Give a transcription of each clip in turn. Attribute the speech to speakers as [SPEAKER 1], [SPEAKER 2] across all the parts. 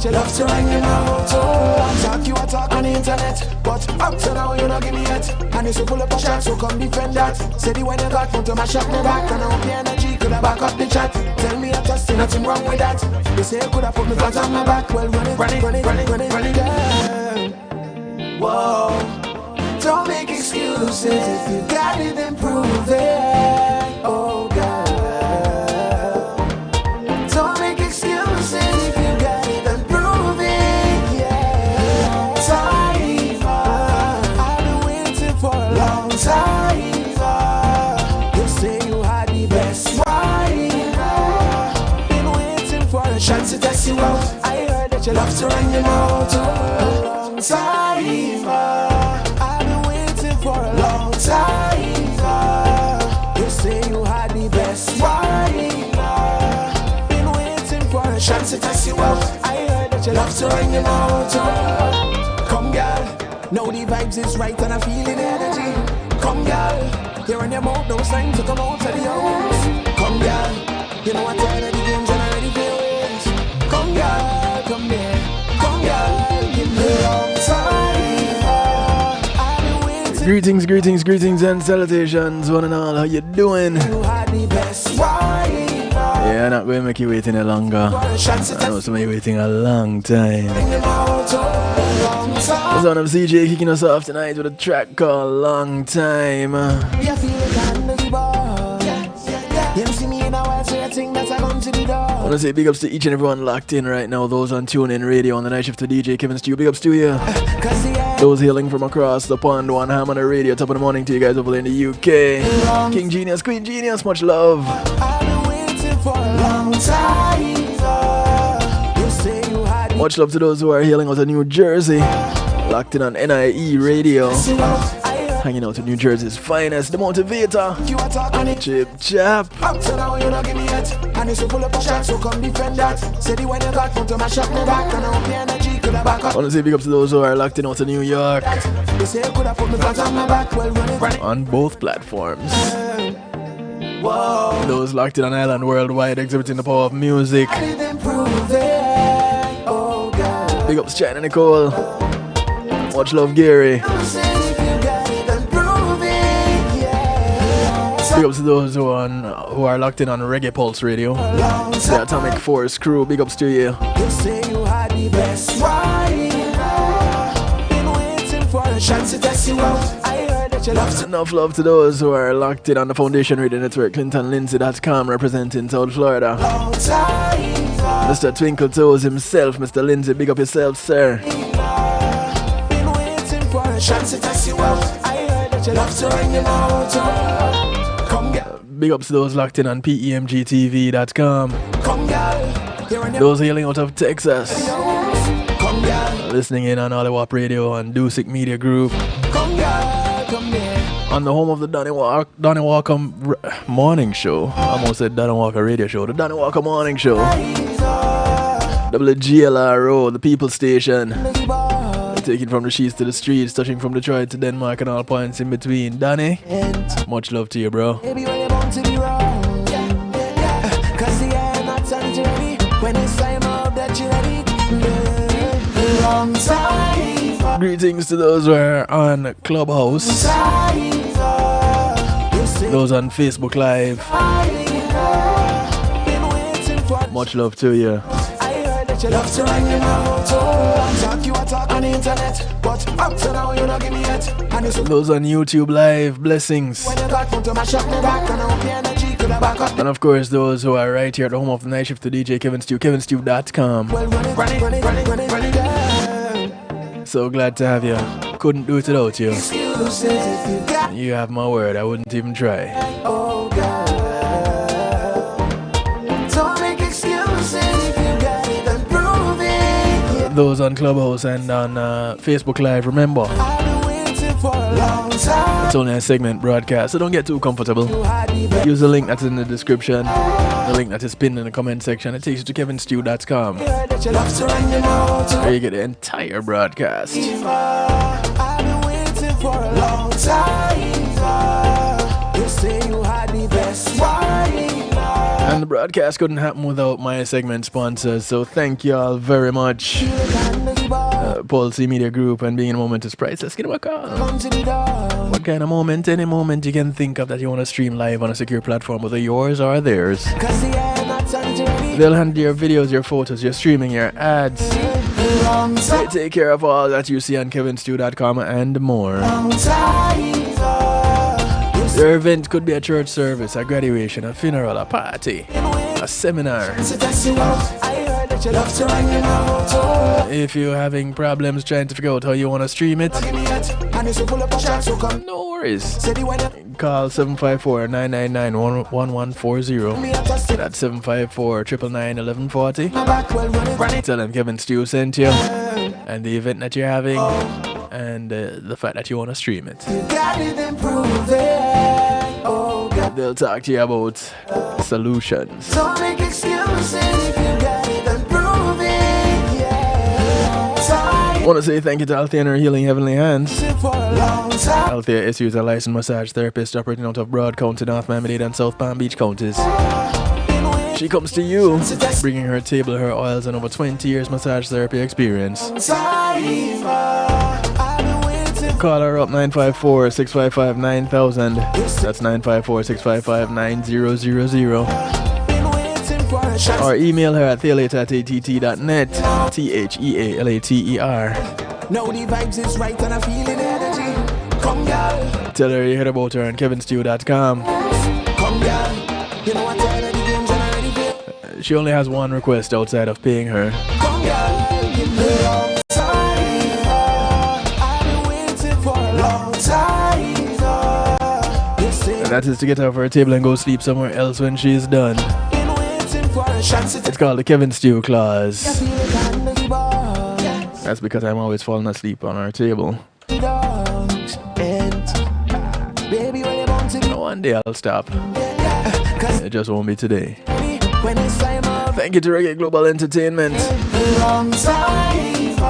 [SPEAKER 1] that you love to run your mouth. Talk you a talk on the internet, but up to now you don't give me yet. And you so pull up a shot, so come defend that. Say the one you got, want to mash up my back. And I hope your energy could have back up the chat. Tell me I just see nothing wrong with that. You say you could have put me flat on my back. Well, run it down. Whoa, don't make excuses. If you got it, then prove it. Oh God, don't make excuses. If you got it, then prove it. Yeah, time. I've been waiting for a long time. You say you had the best wife. Been waiting for a chance to test you out. I heard that you love to run your mouth. A long time. I've been waiting for a long time. You say you had the best wife. Been waiting for a chance to test you out. I heard that you love to run your mouth. Come girl, now the vibes is right and I feel the energy. Come girl, you're on your mouth, no sign to come out of the house. Come girl, you know I'm tired of the games and I'm ready for your ways. Come girl, come here. Come girl, give me a long time.
[SPEAKER 2] Greetings and salutations, one and all. How you doing? Yeah, I'm not going to make you wait any longer. I know some of you waiting a long time. The son of CJ kicking us off tonight with a track called Long Time. I want to say big ups to each and everyone locked in right now. Those on TuneIn Radio on the night shift to DJ Kevin Stew. Big ups to you. Those hailing from across the pond, one ham on the radio. Top of the morning to you guys over there in the UK. King Genius, Queen Genius, much love. Much love to those who are hailing out of New Jersey. Locked in on NIE Radio. Hanging out in New Jersey's finest, the motivator. Chip Chap. Up to now you don't give me yet. And you so pull up a shot, so come defend that. Say the one you got, want to mash up my back. And I hope your energy could have back up. I want to say big up to those who are locked in out of New York. You say you could have put me flat on my back. Well, run it. On both platforms. Whoa. Those locked in on Island worldwide, exhibiting the power of music. Oh, God. Big ups China Nicole. Much love Gary. Big ups to those who are locked in on Reggae Pulse Radio. The Atomic Force crew, big ups to you. You say you had the best wife. Been waiting for a chance to test you out. I heard that you love. Enough love to those who are locked in on the Foundation Radio Network. ClintonLindsay.com representing South Florida. Mr. Twinkle Toes himself, Mr. Lindsay, big up yourself, sir. Been waiting for a chance to test you out. I heard that you love to run your mouth. Big ups to those locked in on PEMGTV.com. Those hailing out of Texas. Listening in on Oliwap Radio and Dusik Media Group. On the home of the Donnie Walker Morning Show. I almost said Donnie Walker Radio Show. The Donnie Walker Morning Show. WGLRO, the People Station. Taking from the sheets to the streets, touching from Detroit to Denmark and all points in between. Danny, much love to you, bro. Greetings to those who are on Clubhouse, those on Facebook Live. Much love to you. You love to run your mouth. Talk you a talk on the internet, but up to now you don't give me yet. Those on YouTube Live, blessings. And of course those who are right here at the home of the night shift to DJ Kevin Stew, kevinstew.com. So glad to have you. Couldn't do it without you. You have my word, I wouldn't even try. Those on Clubhouse and on Facebook Live, remember, it's only a segment broadcast, so don't get too comfortable. Use the link that's in the description, the link that is pinned in the comment section. It takes you to kevinstew.com, where you get the entire broadcast. And the broadcast couldn't happen without my segment sponsors, so thank you all very much. Paul C Media Group and Being in a Moment is priceless. Let's get him a call. What kind of moment? Any moment you can think of that you want to stream live on a secure platform, whether yours or theirs. They'll handle your videos, your photos, your streaming, your ads. They take care of all that you see on kevinstew.com and more. Your event could be a church service, a graduation, a funeral, a party, a seminar. If you're having problems trying to figure out how you want to stream it, no worries. Call 754-999-1140. That's 754-999-1140. Tell them Kevin Stew sent you and the event that you're having and the fact that you want to stream it. They'll talk to you about solutions.
[SPEAKER 1] Don't make excuses if you got it, then prove it.
[SPEAKER 2] I want to say thank you to Althea and her Healing Heavenly Hands. Althea SU is a licensed massage therapist operating out of Broad County, North Miami-Dade and South Palm Beach counties. She comes to you, bringing her table, her oils, and over 20 years massage therapy experience. Call her up 954-655-9000. That's 954-655-9000. Or email her at thealater@att.net. THEALATER.
[SPEAKER 1] No, the vibes is right and I feel the energy. Come, girl.
[SPEAKER 2] Tell her you heard about her on kevinstew.com.
[SPEAKER 1] Come, girl. You know what, tired of the games and I already feel.
[SPEAKER 2] She only has one request outside of paying her.
[SPEAKER 1] Come, girl. Give me a long time. I've been waiting for a long time.
[SPEAKER 2] And that is to get her off her table and go sleep somewhere else when she's done. It's called the Kevin Stew Clause. That's because I'm always falling asleep on our table. One day I'll stop. It just won't be today. Thank you to Reggae Global Entertainment.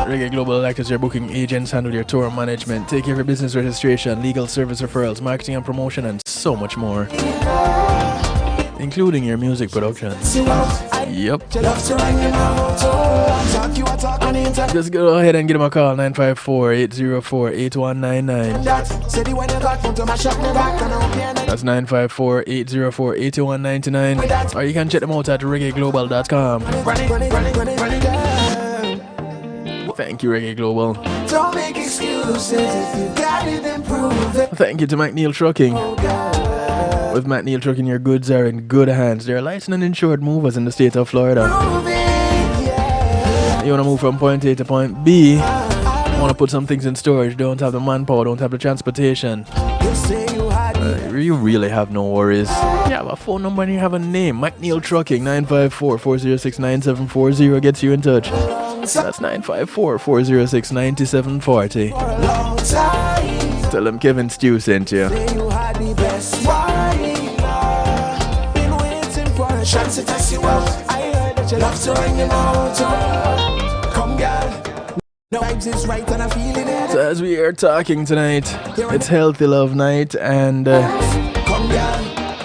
[SPEAKER 2] Reggae Global act as your booking agents, handle your tour management, take care of your business registration, legal service referrals, marketing and promotion, and so much more. Including your music production. Yep. Just go ahead and give them a call, 954-804-8199. That's 954-804-8199. Or you can check them out at reggaeglobal.com. Thank you, Reggae Global.
[SPEAKER 1] Don't make excuses if you got it, then prove it.
[SPEAKER 2] Thank you to McNeil Trucking. With McNeil Trucking, your goods are in good hands. They're licensed and insured movers in the state of Florida. You want to move from point A to point B, want to put some things in storage, don't have the manpower, don't have the transportation. You really have no worries. You have a phone number and you have a name. McNeil Trucking, 954-406-9740 gets you in touch. That's 954-406-9740. Tell them Kevin Stew sent you.
[SPEAKER 1] Chance to test you out. I heard that you love to run your mouth. Come, girl. No vibes is right and I feel it.
[SPEAKER 2] So as we are talking tonight, it's Healthy Love Night, and
[SPEAKER 1] come, girl.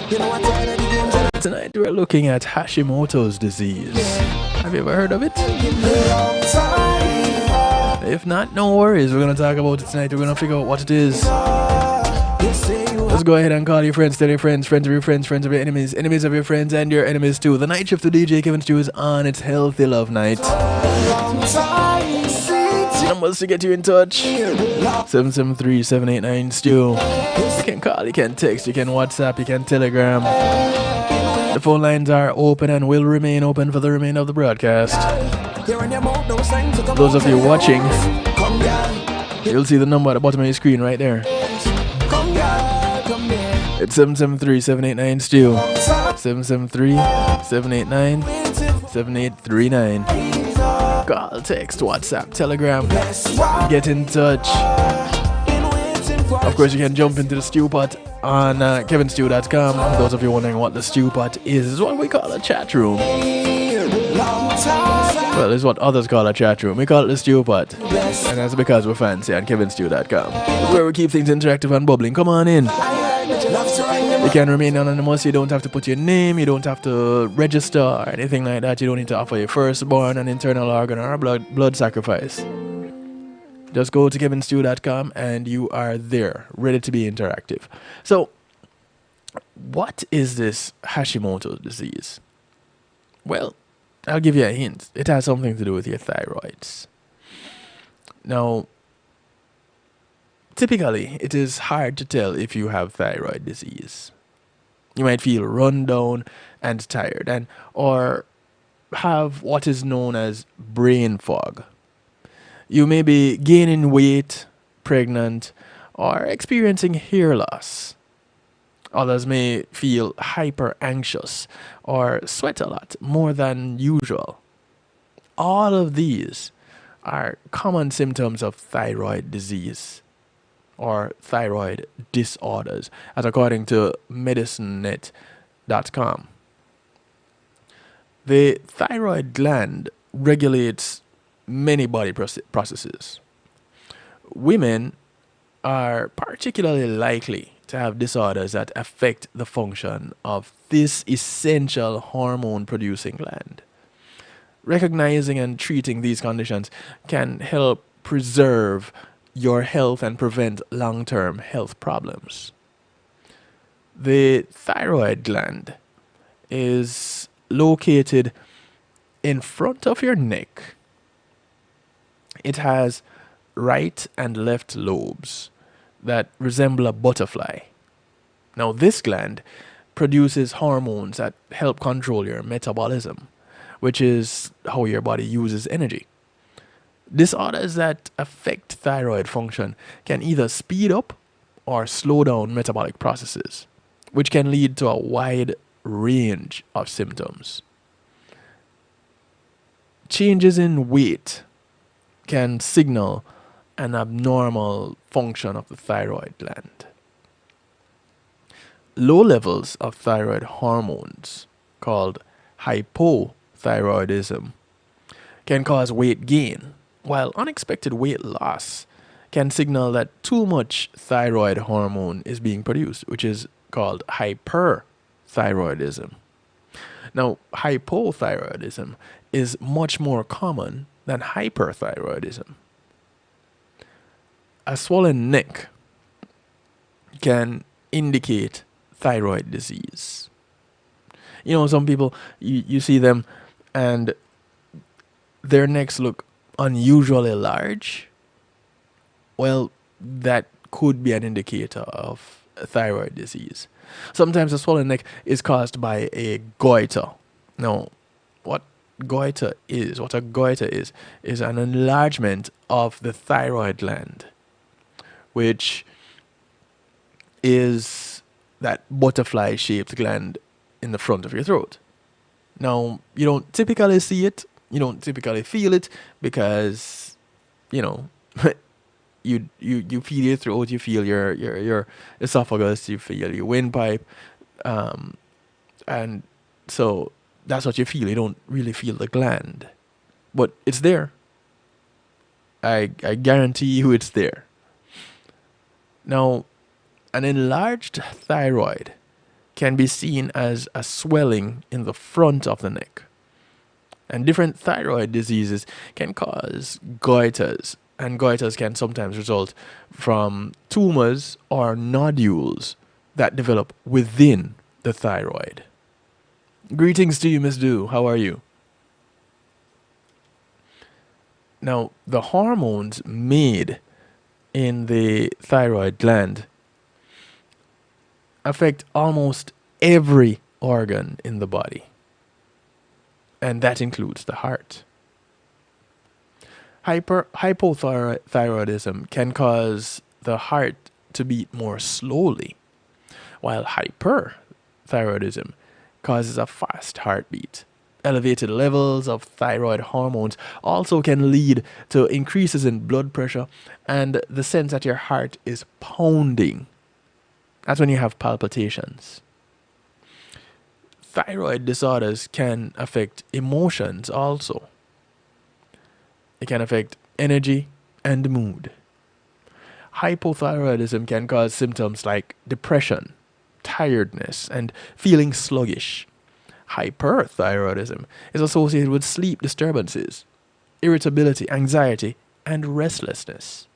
[SPEAKER 1] You know what, tired of the games.
[SPEAKER 2] Tonight we're looking at Hashimoto's disease. Have you ever heard of it? If not, no worries. We're going to talk about it tonight. We're going to figure out what it is. Let's go ahead and call your friends, tell your friends, friends of your friends, friends of your enemies, enemies of your friends, and your enemies too. The night shift to DJ Kevin Stew is on. It's Healthy Love Night. Numbers to get you in touch: 773-789-STEW. You can call, you can text, you can WhatsApp, you can Telegram. The phone lines are open and will remain open for the remainder of the broadcast. Those of you watching, you'll see the number at the bottom of your screen right there. It's 773-789-STEW. 773-789-7839. Call, text, WhatsApp, Telegram. Get in touch. Of course, you can jump into the Stew Pot on kevinstew.com. Those of you wondering what the Stew Pot is what we call a chat room. Well, it's what others call a chat room. We call it the Stew Pot. And that's because we're fancy on kevinstew.com. Where we keep things interactive and bubbling. Come on in. You can remain anonymous. You don't have to put your name. You don't have to register or anything like that. You don't need to offer your firstborn, an internal organ, or a blood sacrifice. Just go to kevinstew.com and you are there, ready to be interactive. So, what is this Hashimoto disease? Well, I'll give you a hint. It has something to do with your thyroids. Now, typically, it is hard to tell if you have thyroid disease. You might feel run down and tired, or have what is known as brain fog. You may be gaining weight, pregnant, or experiencing hair loss. Others may feel hyper anxious or sweat a lot more than usual. All of these are common symptoms of thyroid disease or thyroid disorders, as according to medicinenet.com. The thyroid gland regulates many body processes. Women are particularly likely to have disorders that affect the function of this essential hormone producing gland. Recognizing and treating these conditions can help preserve your health and prevent long-term health problems. The thyroid gland is located in front of your neck. It has right and left lobes that resemble a butterfly. Now, this gland produces hormones that help control your metabolism, which is how your body uses energy. Disorders that affect thyroid function can either speed up or slow down metabolic processes, which can lead to a wide range of symptoms. Changes in weight can signal an abnormal function of the thyroid gland. Low levels of thyroid hormones, called hypothyroidism, can cause weight gain, while unexpected weight loss can signal that too much thyroid hormone is being produced, which is called hyperthyroidism. Now, hypothyroidism is much more common than hyperthyroidism. A swollen neck can indicate thyroid disease. You know, some people, you see them and their necks look unusually large. Well, that could be an indicator of thyroid disease. Sometimes a swollen neck is caused by a goiter. Now, what a goiter is an enlargement of the thyroid gland, which is that butterfly-shaped gland in the front of your throat. Now, you don't typically see it, you don't typically feel it, because, you know, you feel your throat, you feel your esophagus, you feel your windpipe, and so that's what you feel. You don't really feel the gland, but it's there. I guarantee you it's there. Now, an enlarged thyroid can be seen as a swelling in the front of the neck. And different thyroid diseases can cause goiters, and goiters can sometimes result from tumors or nodules that develop within the thyroid. Greetings to you, Miss Do. How are you? Now, the hormones made in the thyroid gland affect almost every organ in the body, and that includes the heart. Hypothyroidism can cause the heart to beat more slowly, while hyperthyroidism causes a fast heartbeat. Elevated levels of thyroid hormones also can lead to increases in blood pressure and the sense that your heart is pounding. That's when you have palpitations. Thyroid disorders can affect emotions also. It can affect energy and mood. Hypothyroidism can cause symptoms like depression, tiredness, and feeling sluggish. Hyperthyroidism is associated with sleep disturbances, irritability, anxiety, and restlessness.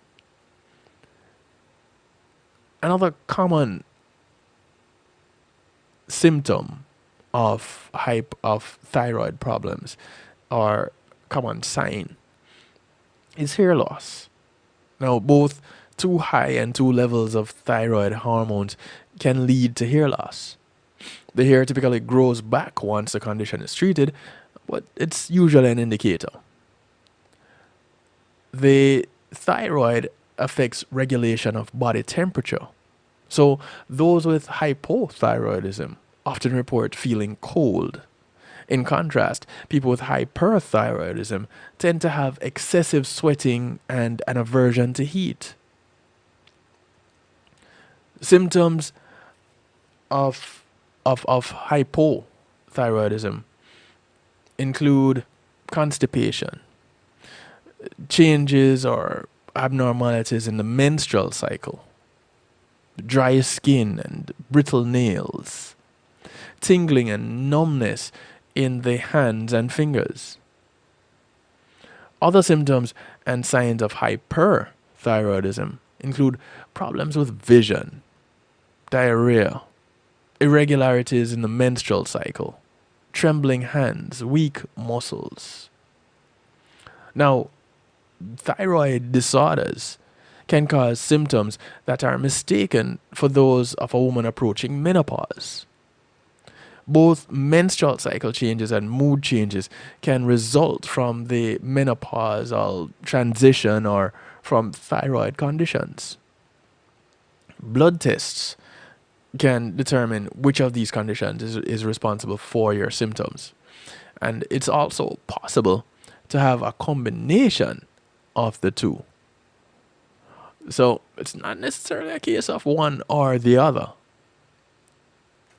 [SPEAKER 2] Another common symptom of thyroid problems, or common sign, is hair loss. Now, both too high and too levels of thyroid hormones can lead to hair loss. The hair typically grows back once the condition is treated, but it's usually an indicator. The thyroid affects regulation of body temperature. So those with hypothyroidism often report feeling cold. In contrast, people with hyperthyroidism tend to have excessive sweating and an aversion to heat. Symptoms of hypothyroidism include constipation, changes or abnormalities in the menstrual cycle, dry skin and brittle nails, tingling and numbness in the hands and fingers. Other symptoms and signs of hyperthyroidism include problems with vision, diarrhea, irregularities in the menstrual cycle, trembling hands, weak muscles. Now, thyroid disorders can cause symptoms that are mistaken for those of a woman approaching menopause. Both menstrual cycle changes and mood changes can result from the menopausal transition or from thyroid conditions. Blood tests can determine which of these conditions is responsible for your symptoms. And it's also possible to have a combination of the two. So it's not necessarily a case of one or the other.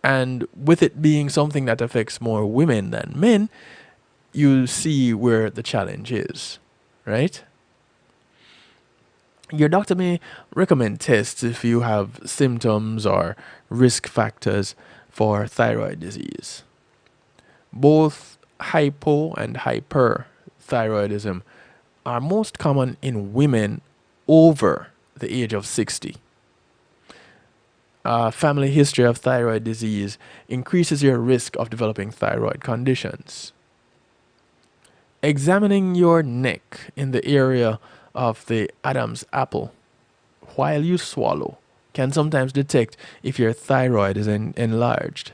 [SPEAKER 2] And with it being something that affects more women than men, you see where the challenge is, right? Your doctor may recommend tests if you have symptoms or risk factors for thyroid disease. Both hypo and hyperthyroidism are most common in women over the age of 60. Family history of thyroid disease increases your risk of developing thyroid conditions. Examining your neck in the area of the Adam's apple while you swallow can sometimes detect if your thyroid is enlarged.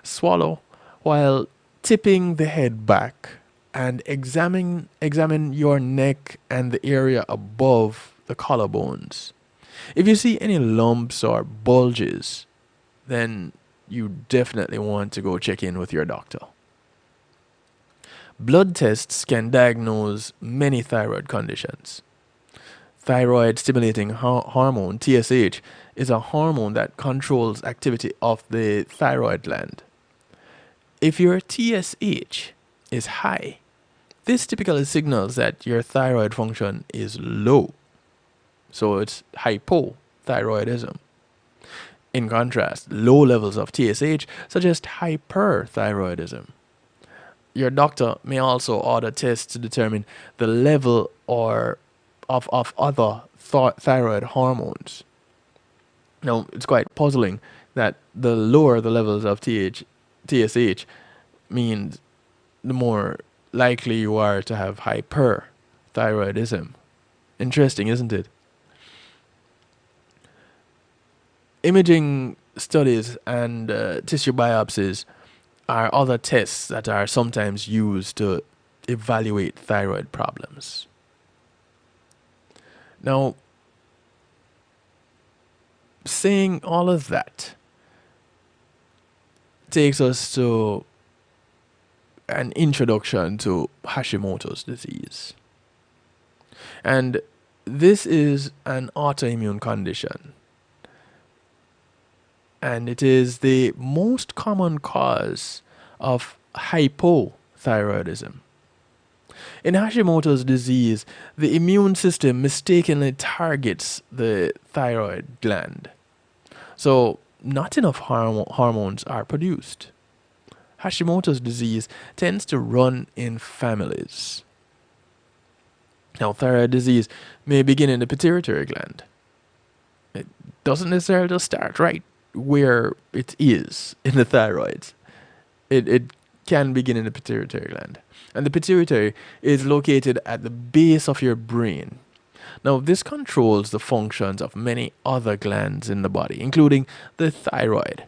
[SPEAKER 2] Swallow while tipping the head back and examine your neck and the area above the collarbones. If you see any lumps or bulges, then you definitely want to go check in with your doctor. Blood tests can diagnose many thyroid conditions. Thyroid stimulating hormone, TSH, is a hormone that controls activity of the thyroid gland. If your TSH is high, this typically signals that your thyroid function is low. So it's hypothyroidism. In contrast, low levels of TSH suggest hyperthyroidism. Your doctor may also order tests to determine the level of other thyroid hormones. Now, it's quite puzzling that the lower the levels of TSH means the more likely you are to have hyperthyroidism. Interesting, isn't it? Imaging studies and tissue biopsies are other tests that are sometimes used to evaluate thyroid problems. Now, saying all of that takes us to an introduction to Hashimoto's disease. And this is an autoimmune condition. And it is the most common cause of hypothyroidism. In Hashimoto's disease, the immune system mistakenly targets the thyroid gland. So not enough hormones are produced. Hashimoto's disease tends to run in families. Now, thyroid disease may begin in the pituitary gland. It doesn't necessarily just start right where it is in the thyroid. It can begin in the pituitary gland. And the pituitary is located at the base of your brain. Now, this controls the functions of many other glands in the body, including the thyroid.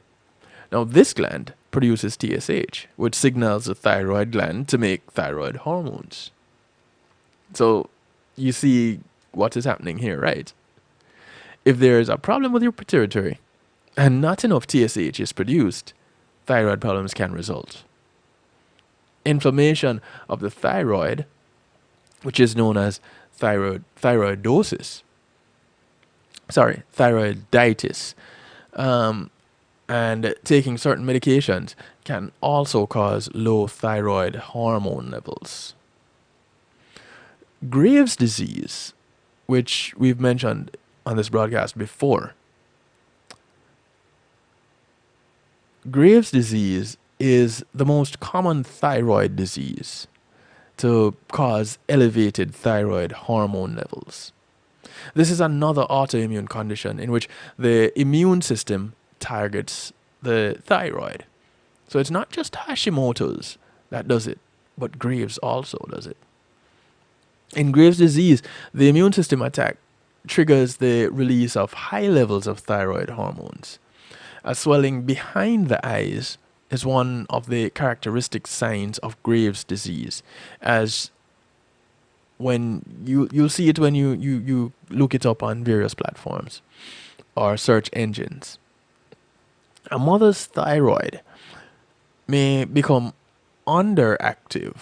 [SPEAKER 2] Now, this gland produces TSH, which signals the thyroid gland to make thyroid hormones. So, you see what is happening here, right? If there is a problem with your pituitary and not enough TSH is produced, thyroid problems can result. Inflammation of the thyroid, which is known as thyroiditis, and taking certain medications can also cause low thyroid hormone levels. Graves' disease, which we've mentioned on this broadcast before. Graves' disease is the most common thyroid disease to cause elevated thyroid hormone levels. This is another autoimmune condition in which the immune system targets the thyroid. So it's not just Hashimoto's that does it, but Graves also does it. In Graves' disease, the immune system attack triggers the release of high levels of thyroid hormones. A swelling behind the eyes is one of the characteristic signs of Graves' disease, as when you'll see it when you look it up on various platforms or search engines. A mother's thyroid may become underactive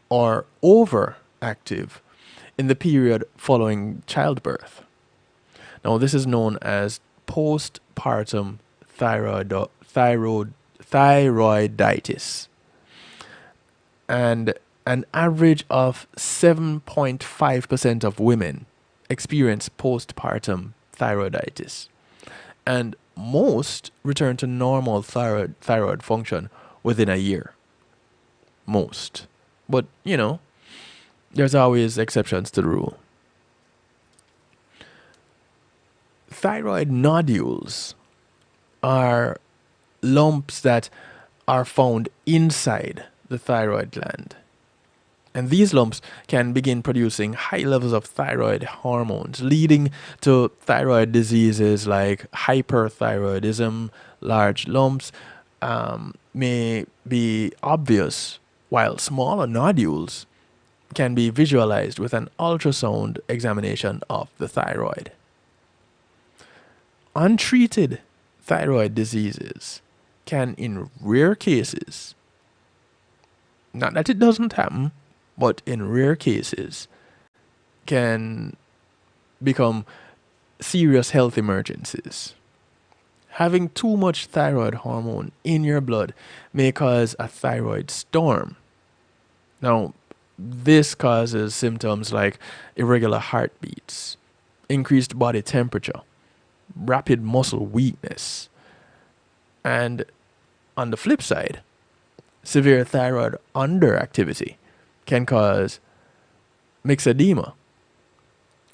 [SPEAKER 2] or overactive in the period following childbirth. Now, this is known as postpartum thyroiditis. And an average of 7.5% of women experience postpartum thyroiditis. And most return to normal thyroid function within a year. Most. But, there's always exceptions to the rule. Thyroid nodules are lumps that are found inside the thyroid gland. And these lumps can begin producing high levels of thyroid hormones, leading to thyroid diseases like hyperthyroidism. Large lumps may be obvious, while smaller nodules can be visualized with an ultrasound examination of the thyroid. Untreated thyroid diseases can, in rare cases, not that it doesn't happen, but in rare cases, can become serious health emergencies. Having too much thyroid hormone in your blood may cause a thyroid storm. Now, this causes symptoms like irregular heartbeats, increased body temperature, rapid muscle weakness, and on the flip side, severe thyroid underactivity can cause myxedema,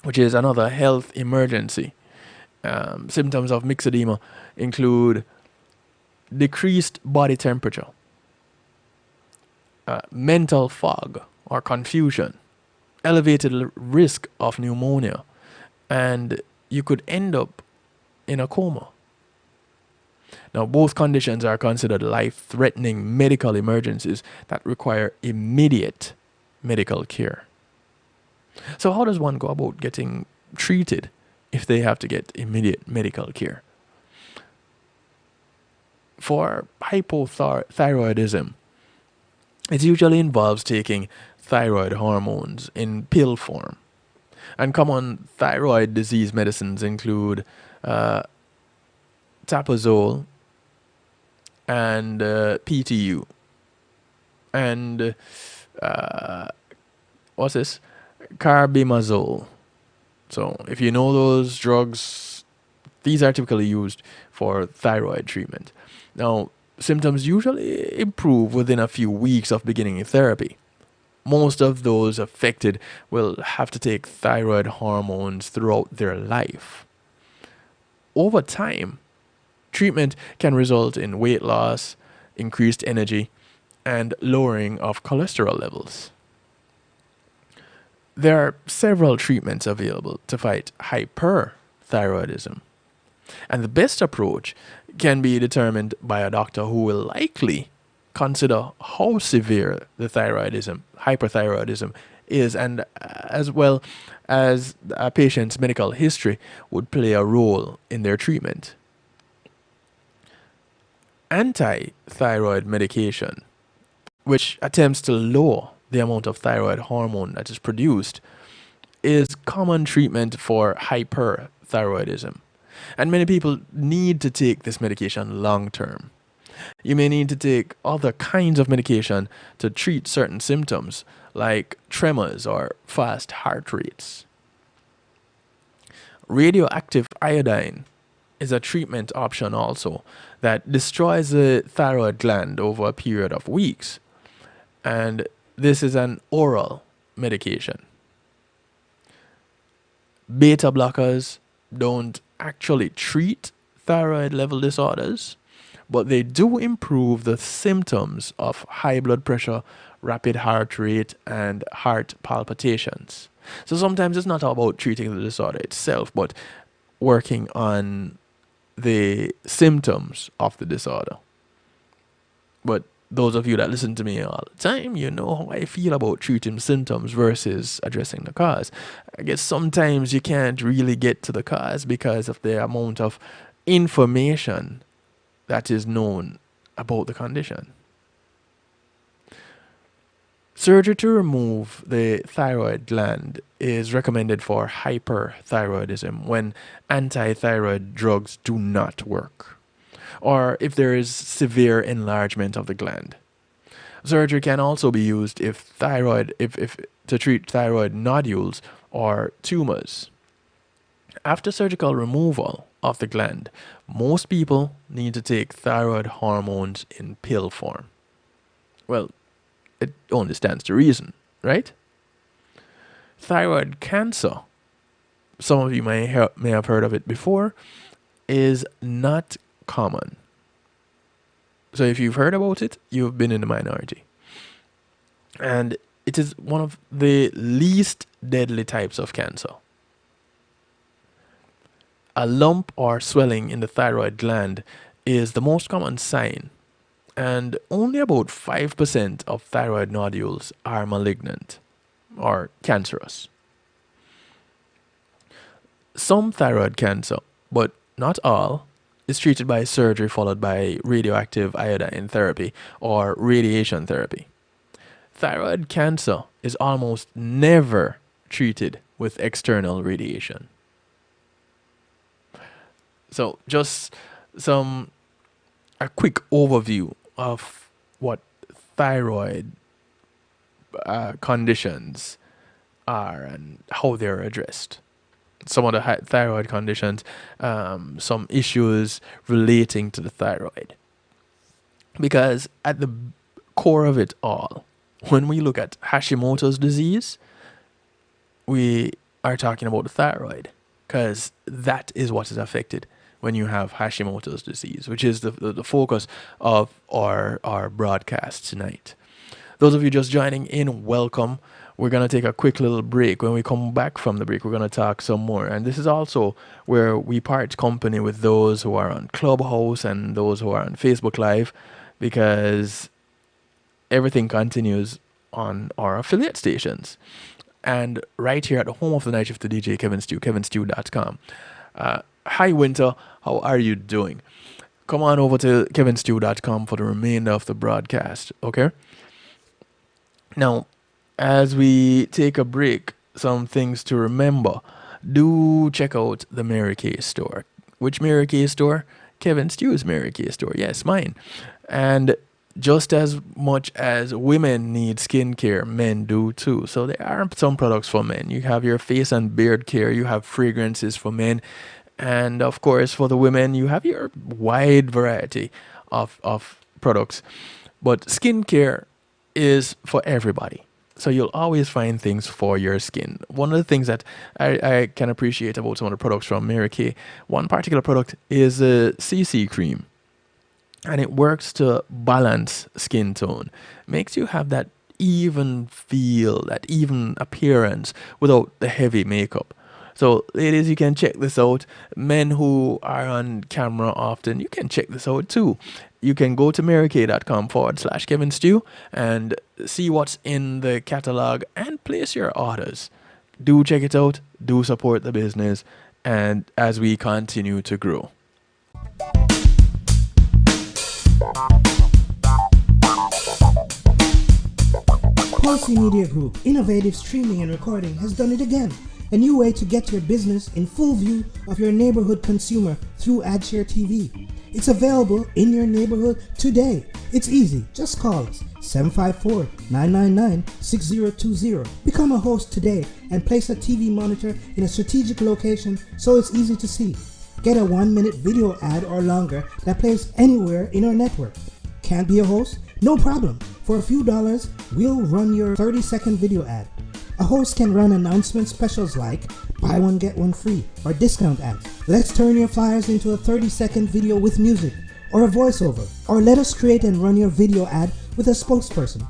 [SPEAKER 2] which is another health emergency. Symptoms of myxedema include decreased body temperature, mental fog or confusion, elevated risk of pneumonia, and you could end up in a coma. Now, both conditions are considered life-threatening medical emergencies that require immediate medical care. So how does one go about getting treated if they have to get immediate medical care? For hypothyroidism, it usually involves taking thyroid hormones in pill form. And common thyroid disease medicines include tapazole and PTU and what's this? Carbimazole. So if you know those drugs, these are typically used for thyroid treatment. Now, symptoms usually improve within a few weeks of beginning therapy. Most of those affected will have to take thyroid hormones throughout their life. Over time, treatment can result in weight loss, increased energy, and lowering of cholesterol levels. There are several treatments available to fight hyperthyroidism, and the best approach can be determined by a doctor who will likely consider how severe the hyperthyroidism is, and as well as a patient's medical history would play a role in their treatment. Anti-thyroid medication, which attempts to lower the amount of thyroid hormone that is produced, is common treatment for hyperthyroidism. And many people need to take this medication long term. You may need to take other kinds of medication to treat certain symptoms, like tremors or fast heart rates. Radioactive iodine is a treatment option also that destroys the thyroid gland over a period of weeks. And this is an oral medication. Beta blockers don't actually treat thyroid level disorders, but they do improve the symptoms of high blood pressure, rapid heart rate, and heart palpitations. So sometimes it's not about treating the disorder itself, but working on the symptoms of the disorder. But those of you that listen to me all the time, you know how I feel about treating symptoms versus addressing the cause. I guess sometimes you can't really get to the cause because of the amount of information that is known about the condition. Surgery to remove the thyroid gland is recommended for hyperthyroidism when anti-thyroid drugs do not work, or if there is severe enlargement of the gland. Surgery can also be used if to treat thyroid nodules or tumors. After surgical removal of the gland, most people need to take thyroid hormones in pill form. Well, it only stands to reason, right? Thyroid cancer, some of you may have heard of it before, is not common. So if you've heard about it, you've been in the minority. And it is one of the least deadly types of cancer. A lump or swelling in the thyroid gland is the most common sign, and only about 5% of thyroid nodules are malignant or cancerous. Some thyroid cancer, but not all, is treated by surgery followed by radioactive iodine therapy or radiation therapy. Thyroid cancer is almost never treated with external radiation. So just a quick overview of what thyroid conditions are and how they're addressed. Some of the thyroid conditions, some issues relating to the thyroid. Because at the core of it all, when we look at Hashimoto's disease, we are talking about the thyroid, because that is what is affected when you have Hashimoto's disease, which is the focus of our broadcast tonight. Those of you just joining in, welcome. We're going to take a quick little break. When we come back from the break, we're going to talk some more. And this is also where we part company with those who are on Clubhouse and those who are on Facebook Live, because everything continues on our affiliate stations. And right here at the home of the night shift to DJ Kevin Stew, kevinstew.com. Hi, Winter. How are you doing? Come on over to kevinstew.com for the remainder of the broadcast, okay? Now, as we take a break, some things to remember. Do check out the Mary Kay store. Which Mary Kay store? Kevin Stew's Mary Kay store. Yes, mine. And just as much as women need skincare, men do too. So there are some products for men. You have your face and beard care. You have fragrances for men. And of course, for the women, you have your wide variety of products. But skincare is for everybody. So you'll always find things for your skin. One of the things that I can appreciate about some of the products from Mary Kay, one particular product is a CC cream. And it works to balance skin tone. Makes you have that even feel, that even appearance without the heavy makeup. So, ladies, you can check this out. Men who are on camera often, you can check this out too. You can go to marykay.com/Kevin Stew and see what's in the catalog and place your orders. Do check it out. Do support the business. And as we continue to grow.
[SPEAKER 3] Pulse Media Group, innovative streaming and recording, has done it again. A new way to get your business in full view of your neighborhood consumer through AdShare TV. It's available in your neighborhood today. It's easy. Just call us 754-999-6020. Become a host today and place a TV monitor in a strategic location so it's easy to see. Get a 1-minute video ad or longer that plays anywhere in our network. Can't be a host? No problem. For a few dollars, we'll run your 30-second video ad. A host can run announcement specials like buy one get one free or discount ads. Let's turn your flyers into a 30-second video with music or a voiceover, or let us create and run your video ad with a spokesperson.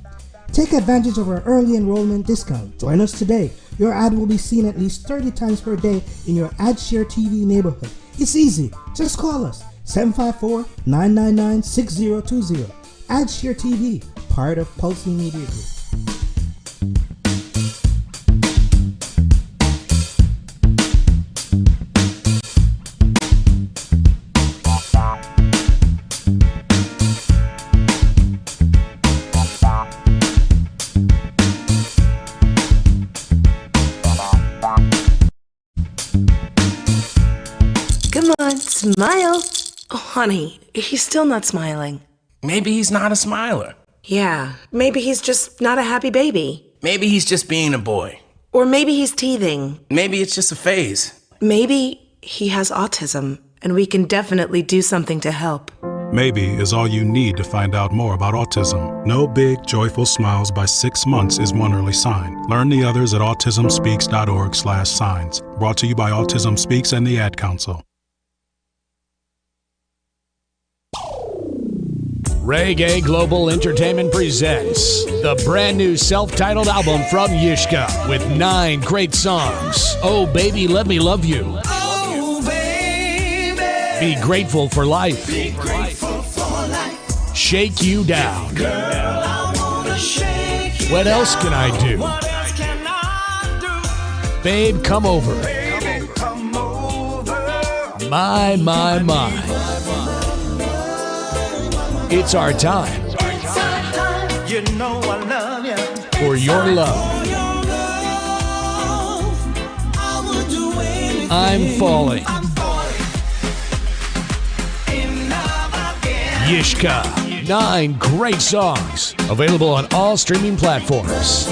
[SPEAKER 3] Take advantage of our early enrollment discount. Join us today. Your ad will be seen at least 30 times per day in your AdShare TV neighborhood. It's easy. Just call us 754-999-6020. AdShare TV, part of Pulse Media Group.
[SPEAKER 4] Come on, smile. Oh, honey, he's still not smiling.
[SPEAKER 5] Maybe he's not a smiler.
[SPEAKER 4] Yeah, maybe he's just not a happy baby.
[SPEAKER 5] Maybe he's just being a boy.
[SPEAKER 4] Or maybe he's teething.
[SPEAKER 5] Maybe it's just a phase.
[SPEAKER 4] Maybe he has autism, and we can definitely do something to help.
[SPEAKER 6] Maybe is all you need to find out more about autism. No big, joyful smiles by 6 months is one early sign. Learn the others at autismspeaks.org/signs. Brought to you by Autism Speaks and the Ad Council.
[SPEAKER 7] Reggae Global Entertainment presents the brand new self-titled album from Yishka with 9 great songs. Oh Baby, Let Me Love You.
[SPEAKER 1] Oh, baby.
[SPEAKER 7] Be Grateful for Life.
[SPEAKER 1] Be grateful for life.
[SPEAKER 7] Shake You Down.
[SPEAKER 1] Girl, I wanna shake you
[SPEAKER 7] What else
[SPEAKER 1] down.
[SPEAKER 7] can I do?
[SPEAKER 1] What else can I do?
[SPEAKER 7] Babe, Come Over.
[SPEAKER 1] Baby, come over.
[SPEAKER 7] My. It's our time
[SPEAKER 1] You know I love you.
[SPEAKER 7] for your love.
[SPEAKER 1] For your love, I would do anything.
[SPEAKER 7] I'm falling.
[SPEAKER 1] I'm falling in love again.
[SPEAKER 7] Yishka. 9 great songs. Available on all streaming platforms.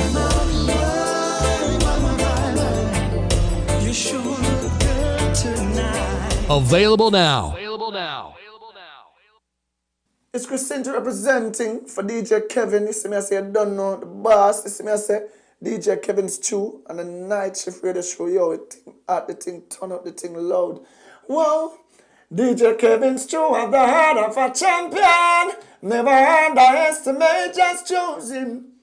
[SPEAKER 1] You sure look good tonight.
[SPEAKER 7] Available now.
[SPEAKER 2] It's Christine representing for DJ Kevin. You see me, I say, I don't know the boss. You see me, I say, DJ Kevin's Stew and the night shift radio show. Yo, it at the thing, turn up the thing loud. Whoa, DJ Kevin's Stew have the heart of a champion. Never underestimate, just choose him.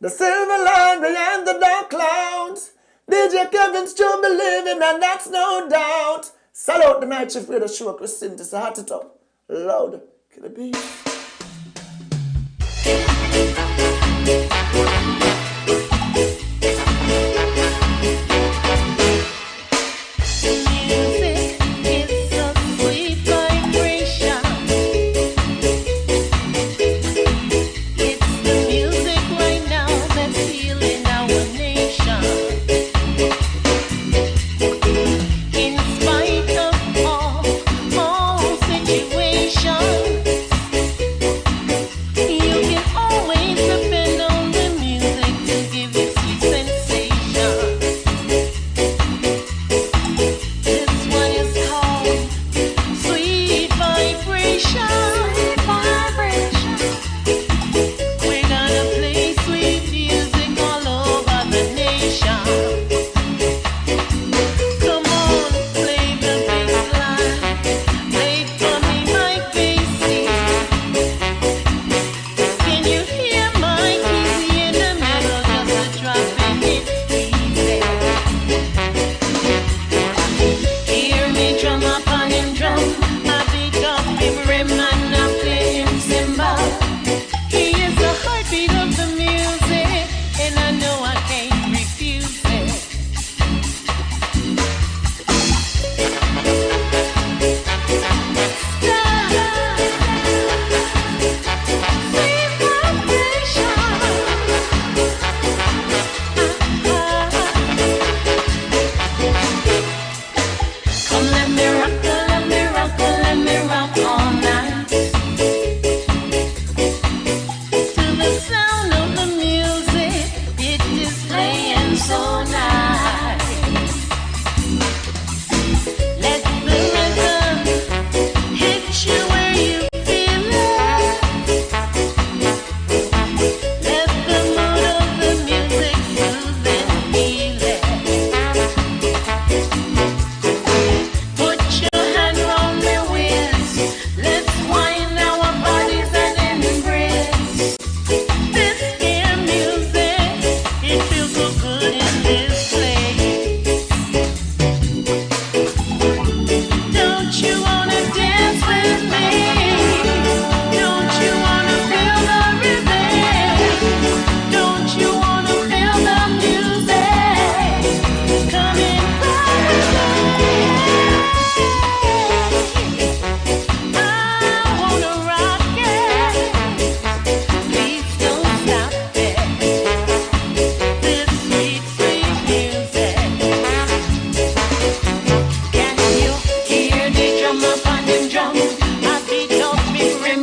[SPEAKER 2] The silver line behind the dark clouds. DJ Kevin's Stew, believe him, and that's no doubt. Salute the night shift radio show, Christine. It's a heart it up, loud. Kill a beat.
[SPEAKER 8] You can always depend on the music.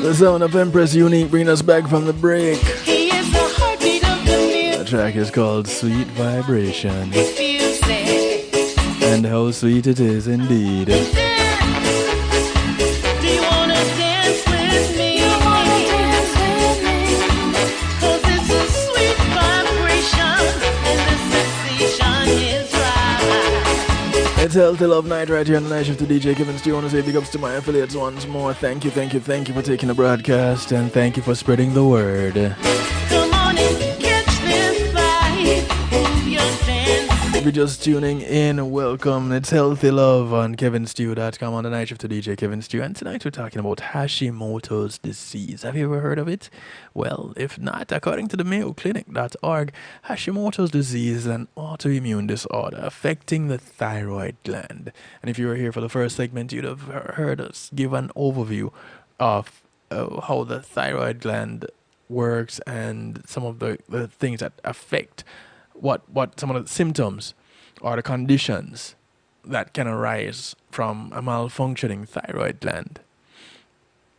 [SPEAKER 2] The sound of Empress Unique bringing us back from the break. The track is called Sweet Vibration. And how sweet it is indeed. It's Healthy Love Night right here on the Night Shift to DJ Kevin Stew. I want to say big ups to my affiliates once more. Thank you for taking the broadcast, and thank you for spreading the word.
[SPEAKER 1] Come on and catch this vibe. Move your dance.
[SPEAKER 2] If you're just tuning in, welcome. It's Healthy Love on KevinStew.com on the Night Shift to DJ Kevin Stew. And tonight we're talking about Hashimoto's disease. Have you ever heard of it? Well, if not, according to the MayoClinic.org, Hashimoto's disease is an autoimmune disorder affecting the thyroid gland. And if you were here for the first segment, you'd have heard us give an overview of how the thyroid gland works and some of the things that affect what some of the symptoms or the conditions that can arise from a malfunctioning thyroid gland.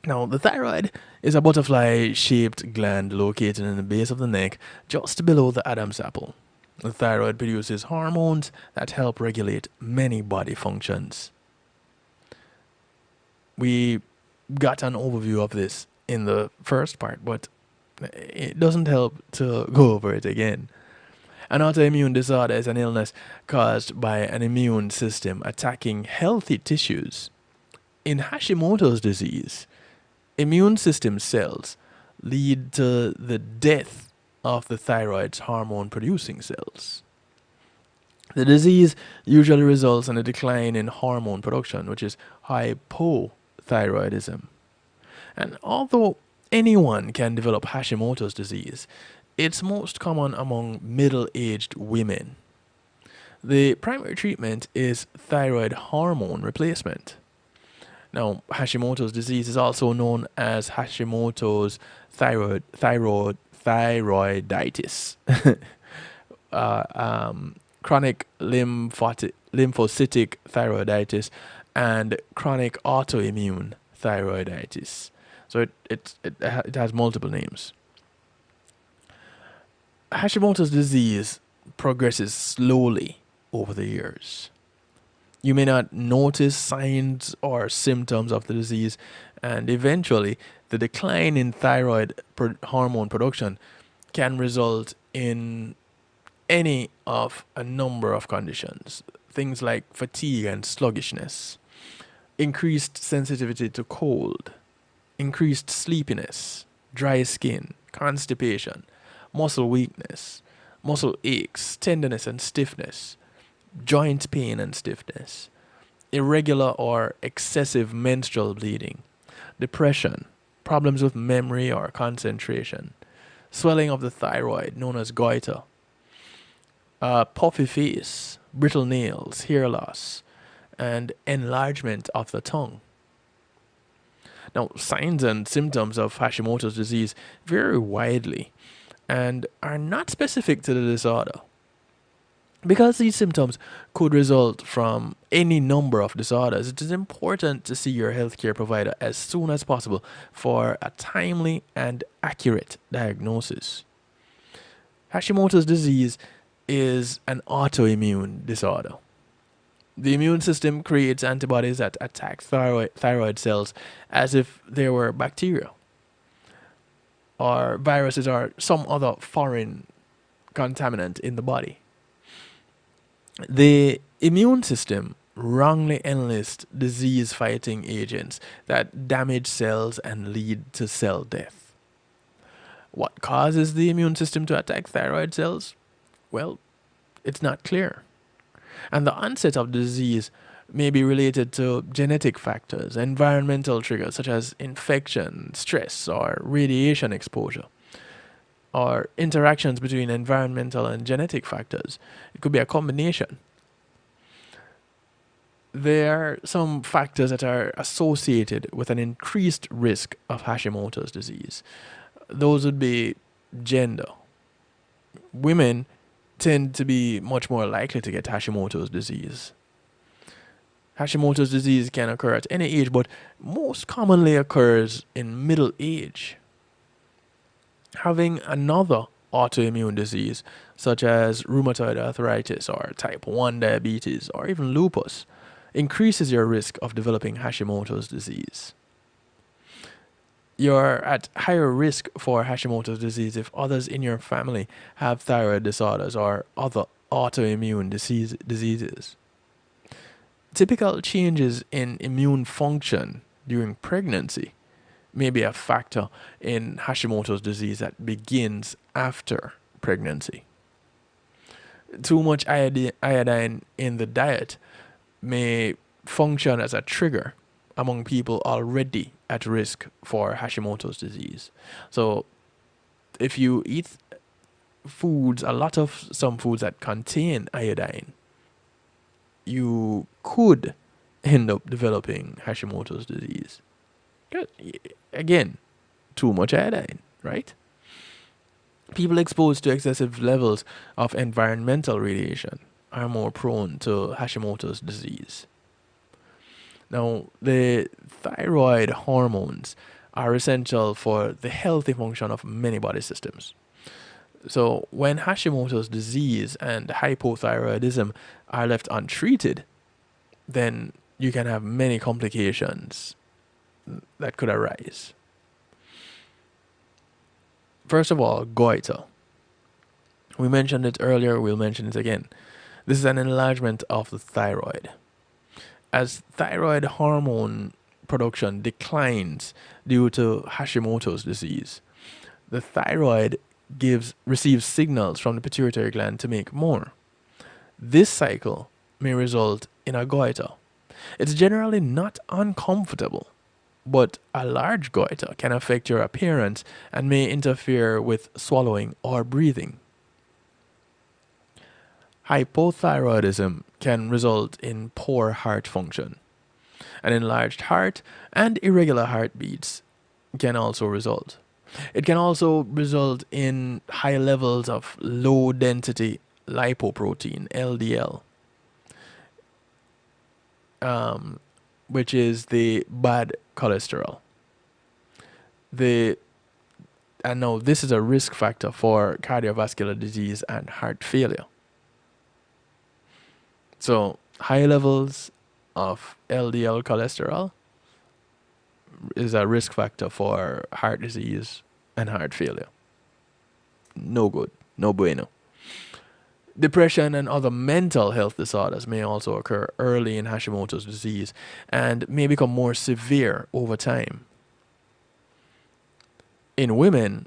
[SPEAKER 2] Now, the thyroid is a butterfly-shaped gland located in the base of the neck, just below the Adam's apple. The thyroid produces hormones that help regulate many body functions. We got an overview of this in the first part, but it doesn't help to go over it again. An autoimmune disorder is an illness caused by an immune system attacking healthy tissues. In Hashimoto's disease, immune system cells lead to the death of the thyroid's hormone-producing cells. The disease usually results in a decline in hormone production, which is hypothyroidism. And although anyone can develop Hashimoto's disease, it's most common among middle-aged women. The primary treatment is thyroid hormone replacement. Now, Hashimoto's disease is also known as Hashimoto's thyroiditis, chronic lymphocytic thyroiditis, and chronic autoimmune thyroiditis. So it has multiple names. Hashimoto's disease progresses slowly over the years. You may not notice signs or symptoms of the disease, and eventually the decline in thyroid hormone production can result in any of a number of conditions. Things like fatigue and sluggishness, increased sensitivity to cold, increased sleepiness, dry skin, constipation, muscle weakness, muscle aches, tenderness and stiffness, joint pain and stiffness, irregular or excessive menstrual bleeding, depression, problems with memory or concentration, swelling of the thyroid known as goiter, puffy face, brittle nails, hair loss, and enlargement of the tongue. Now, signs and symptoms of Hashimoto's disease vary widely and are not specific to the disorder. Because these symptoms could result from any number of disorders, it is important to see your healthcare provider as soon as possible for a timely and accurate diagnosis. Hashimoto's disease is an autoimmune disorder. The immune system creates antibodies that attack thyroid cells as if they were bacteria or viruses or some other foreign contaminant in the body. The immune system wrongly enlists disease-fighting agents that damage cells and lead to cell death. What causes the immune system to attack thyroid cells? Well, it's not clear. And the onset of disease may be related to genetic factors, environmental triggers such as infection, stress, or radiation exposure, or interactions between environmental and genetic factors. It could be a combination. There are some factors that are associated with an increased risk of Hashimoto's disease. Those would be gender. Women tend to be much more likely to get Hashimoto's disease. Hashimoto's disease can occur at any age, but most commonly occurs in middle age. Having another autoimmune disease, such as rheumatoid arthritis or type 1 diabetes or even lupus, increases your risk of developing Hashimoto's disease. You're at higher risk for Hashimoto's disease if others in your family have thyroid disorders or other autoimmune diseases. Typical changes in immune function during pregnancy may be a factor in Hashimoto's disease that begins after pregnancy. Too much iodine in the diet may function as a trigger among people already at risk for Hashimoto's disease. So if you eat some foods that contain iodine, you could end up developing Hashimoto's disease. Again, too much iodine, right? People exposed to excessive levels of environmental radiation are more prone to Hashimoto's disease. Now, the thyroid hormones are essential for the healthy function of many body systems. So, when Hashimoto's disease and hypothyroidism are left untreated, then you can have many complications that could arise. First of all, goiter. We mentioned it earlier, we'll mention it again. This is an enlargement of the thyroid. As thyroid hormone production declines due to Hashimoto's disease, the thyroid receives signals from the pituitary gland to make more. This cycle may result in a goiter. It's generally not uncomfortable, but a large goiter can affect your appearance and may interfere with swallowing or breathing. Hypothyroidism can result in poor heart function. An enlarged heart and irregular heartbeats can also result. It can also result in high levels of low density lipoprotein, LDL, which is the bad cholesterol. And now this is a risk factor for cardiovascular disease and heart failure. So high levels of LDL cholesterol is a risk factor for heart disease and heart failure. No good, no bueno. Depression and other mental health disorders may also occur early in Hashimoto's disease and may become more severe over time. In women,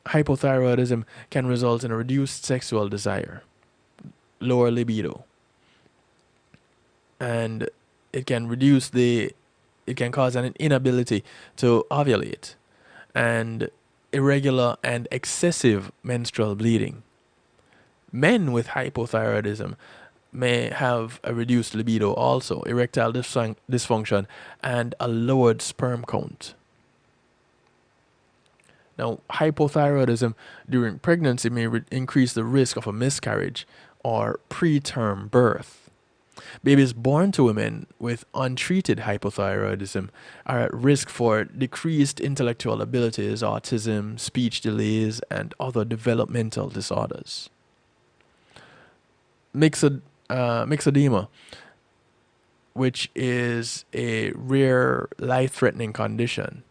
[SPEAKER 2] hypothyroidism can result in a reduced sexual desire, lower libido, and it can cause an inability to ovulate and irregular and excessive menstrual bleeding. Men with hypothyroidism may have a reduced libido also, erectile dysfunction, and a lowered sperm count. Now, hypothyroidism during pregnancy may increase the risk of a miscarriage or preterm birth. Babies born to women with untreated hypothyroidism are at risk for decreased intellectual abilities, autism, speech delays, and other developmental disorders. Myxedema, which is a rare life-threatening condition,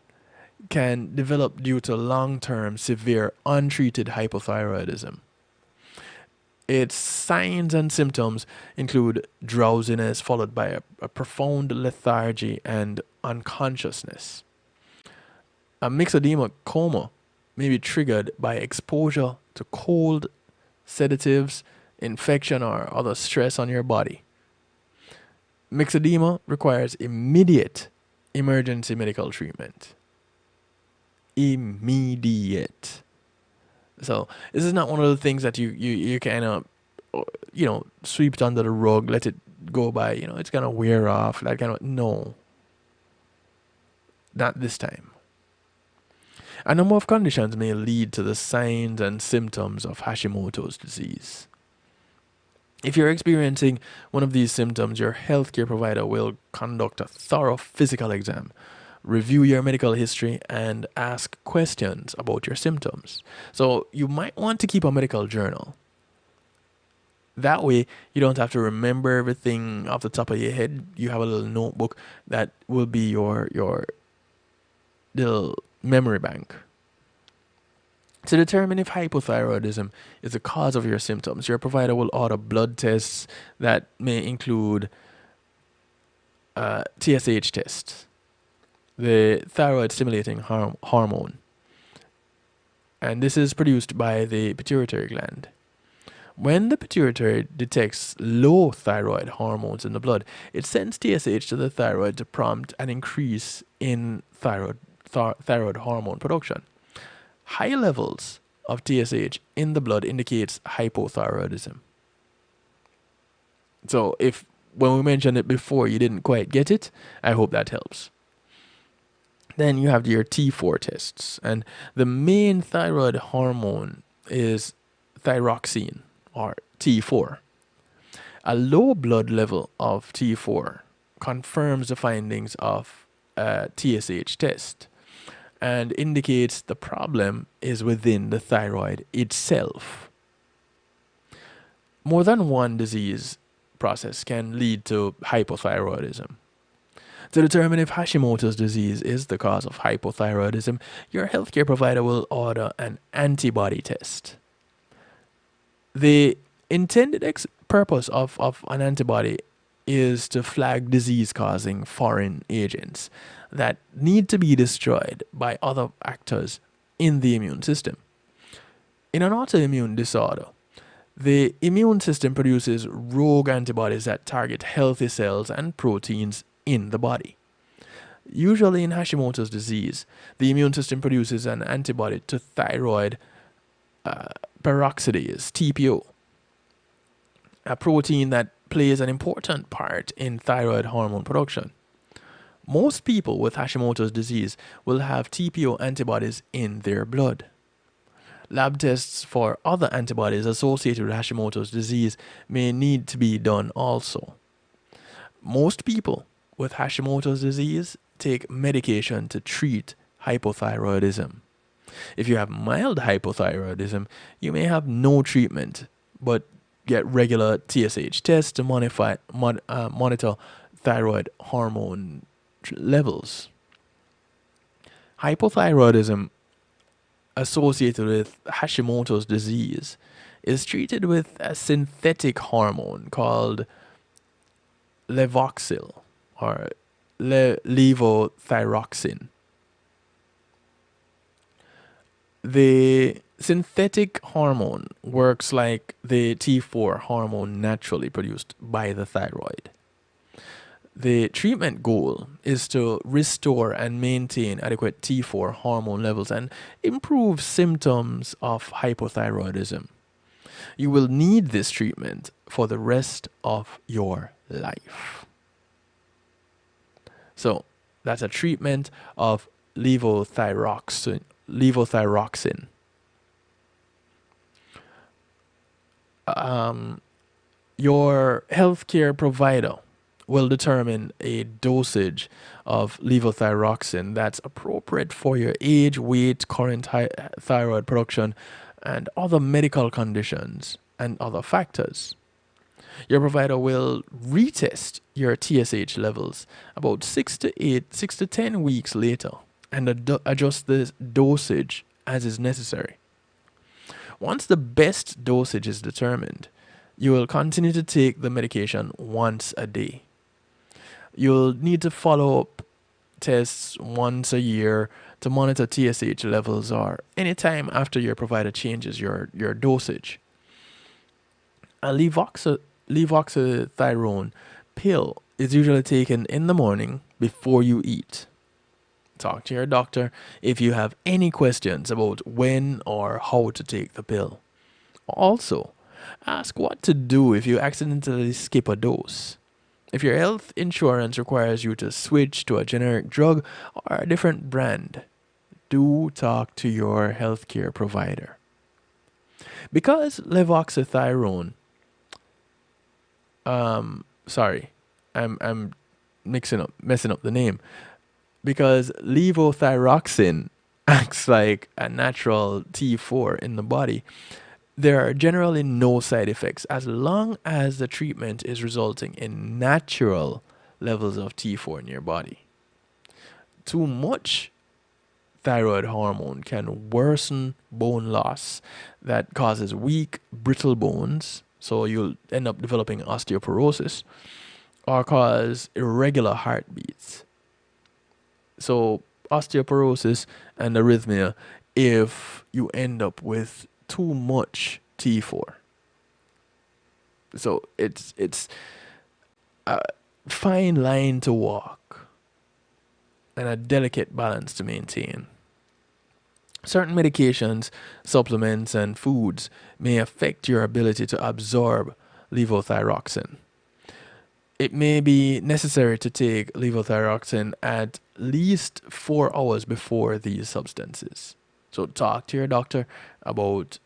[SPEAKER 2] can develop due to long-term severe untreated hypothyroidism. Its signs and symptoms include drowsiness followed by a profound lethargy and unconsciousness. A myxedema coma may be triggered by exposure to cold, sedatives, infection, or other stress on your body. Myxedema requires immediate emergency medical treatment. Immediate. So this is not one of the things that you kind of, sweep it under the rug, let it go by, it's going to wear off, that kind of, no. Not this time. A number of conditions may lead to the signs and symptoms of Hashimoto's disease. If you're experiencing one of these symptoms, your healthcare provider will conduct a thorough physical exam, review your medical history, and ask questions about your symptoms. So you might want to keep a medical journal. That way, you don't have to remember everything off the top of your head. You have a little notebook that will be your little memory bank. To determine if hypothyroidism is the cause of your symptoms, your provider will order blood tests that may include TSH tests, the thyroid stimulating hormone. And this is produced by the pituitary gland. When the pituitary detects low thyroid hormones in the blood, it sends TSH to the thyroid to prompt an increase in thyroid hormone production. High levels of TSH in the blood indicates hypothyroidism. So if when we mentioned it before you didn't quite get it, I hope that helps. Then you have your T4 tests, and the main thyroid hormone is thyroxine, or T4. A low blood level of T4 confirms the findings of a TSH test and indicates the problem is within the thyroid itself. More than one disease process can lead to hypothyroidism. To determine if Hashimoto's disease is the cause of hypothyroidism, your healthcare provider will order an antibody test. The intended purpose of an antibody is to flag disease-causing foreign agents that need to be destroyed by other actors in the immune system. In an autoimmune disorder, the immune system produces rogue antibodies that target healthy cells and proteins in the body. Usually in Hashimoto's disease, the immune system produces an antibody to thyroid peroxidase, TPO, a protein that plays an important part in thyroid hormone production. Most people with Hashimoto's disease will have TPO antibodies in their blood. Lab tests for other antibodies associated with Hashimoto's disease may need to be done also. Most people with Hashimoto's disease take medication to treat hypothyroidism. If you have mild hypothyroidism, you may have no treatment, but get regular TSH tests to monitor thyroid hormone levels. Hypothyroidism associated with Hashimoto's disease is treated with a synthetic hormone called levoxyl or levothyroxine. The synthetic hormone works like the T4 hormone naturally produced by the thyroid. The treatment goal is to restore and maintain adequate T4 hormone levels and improve symptoms of hypothyroidism. You will need this treatment for the rest of your life. So that's a treatment of levothyroxine. Your healthcare provider will determine a dosage of levothyroxine that's appropriate for your age, weight, current thyroid production, and other medical conditions and other factors. Your provider will retest your TSH levels about 6 to 10 weeks later and adjust the dosage as is necessary. Once the best dosage is determined, you will continue to take the medication once a day. You'll need to follow up tests once a year to monitor TSH levels or anytime after your provider changes your dosage. A levothyroxine pill is usually taken in the morning before you eat. Talk to your doctor if you have any questions about when or how to take the pill. Also, ask what to do if you accidentally skip a dose. If your health insurance requires you to switch to a generic drug or a different brand, do talk to your healthcare provider. Because levothyroxine Sorry, I'm messing up the name, because levothyroxine acts like a natural T4 in the body. There are generally no side effects as long as the treatment is resulting in natural levels of T4 in your body. Too much thyroid hormone can worsen bone loss that causes weak, brittle bones, so you'll end up developing osteoporosis, or cause irregular heartbeats. So, osteoporosis and arrhythmia if you end up with too much T4. So, it's a fine line to walk and a delicate balance to maintain. Certain medications, supplements, and foods may affect your ability to absorb levothyroxine. It may be necessary to take levothyroxine at least 4 hours before these substances. So talk to your doctor about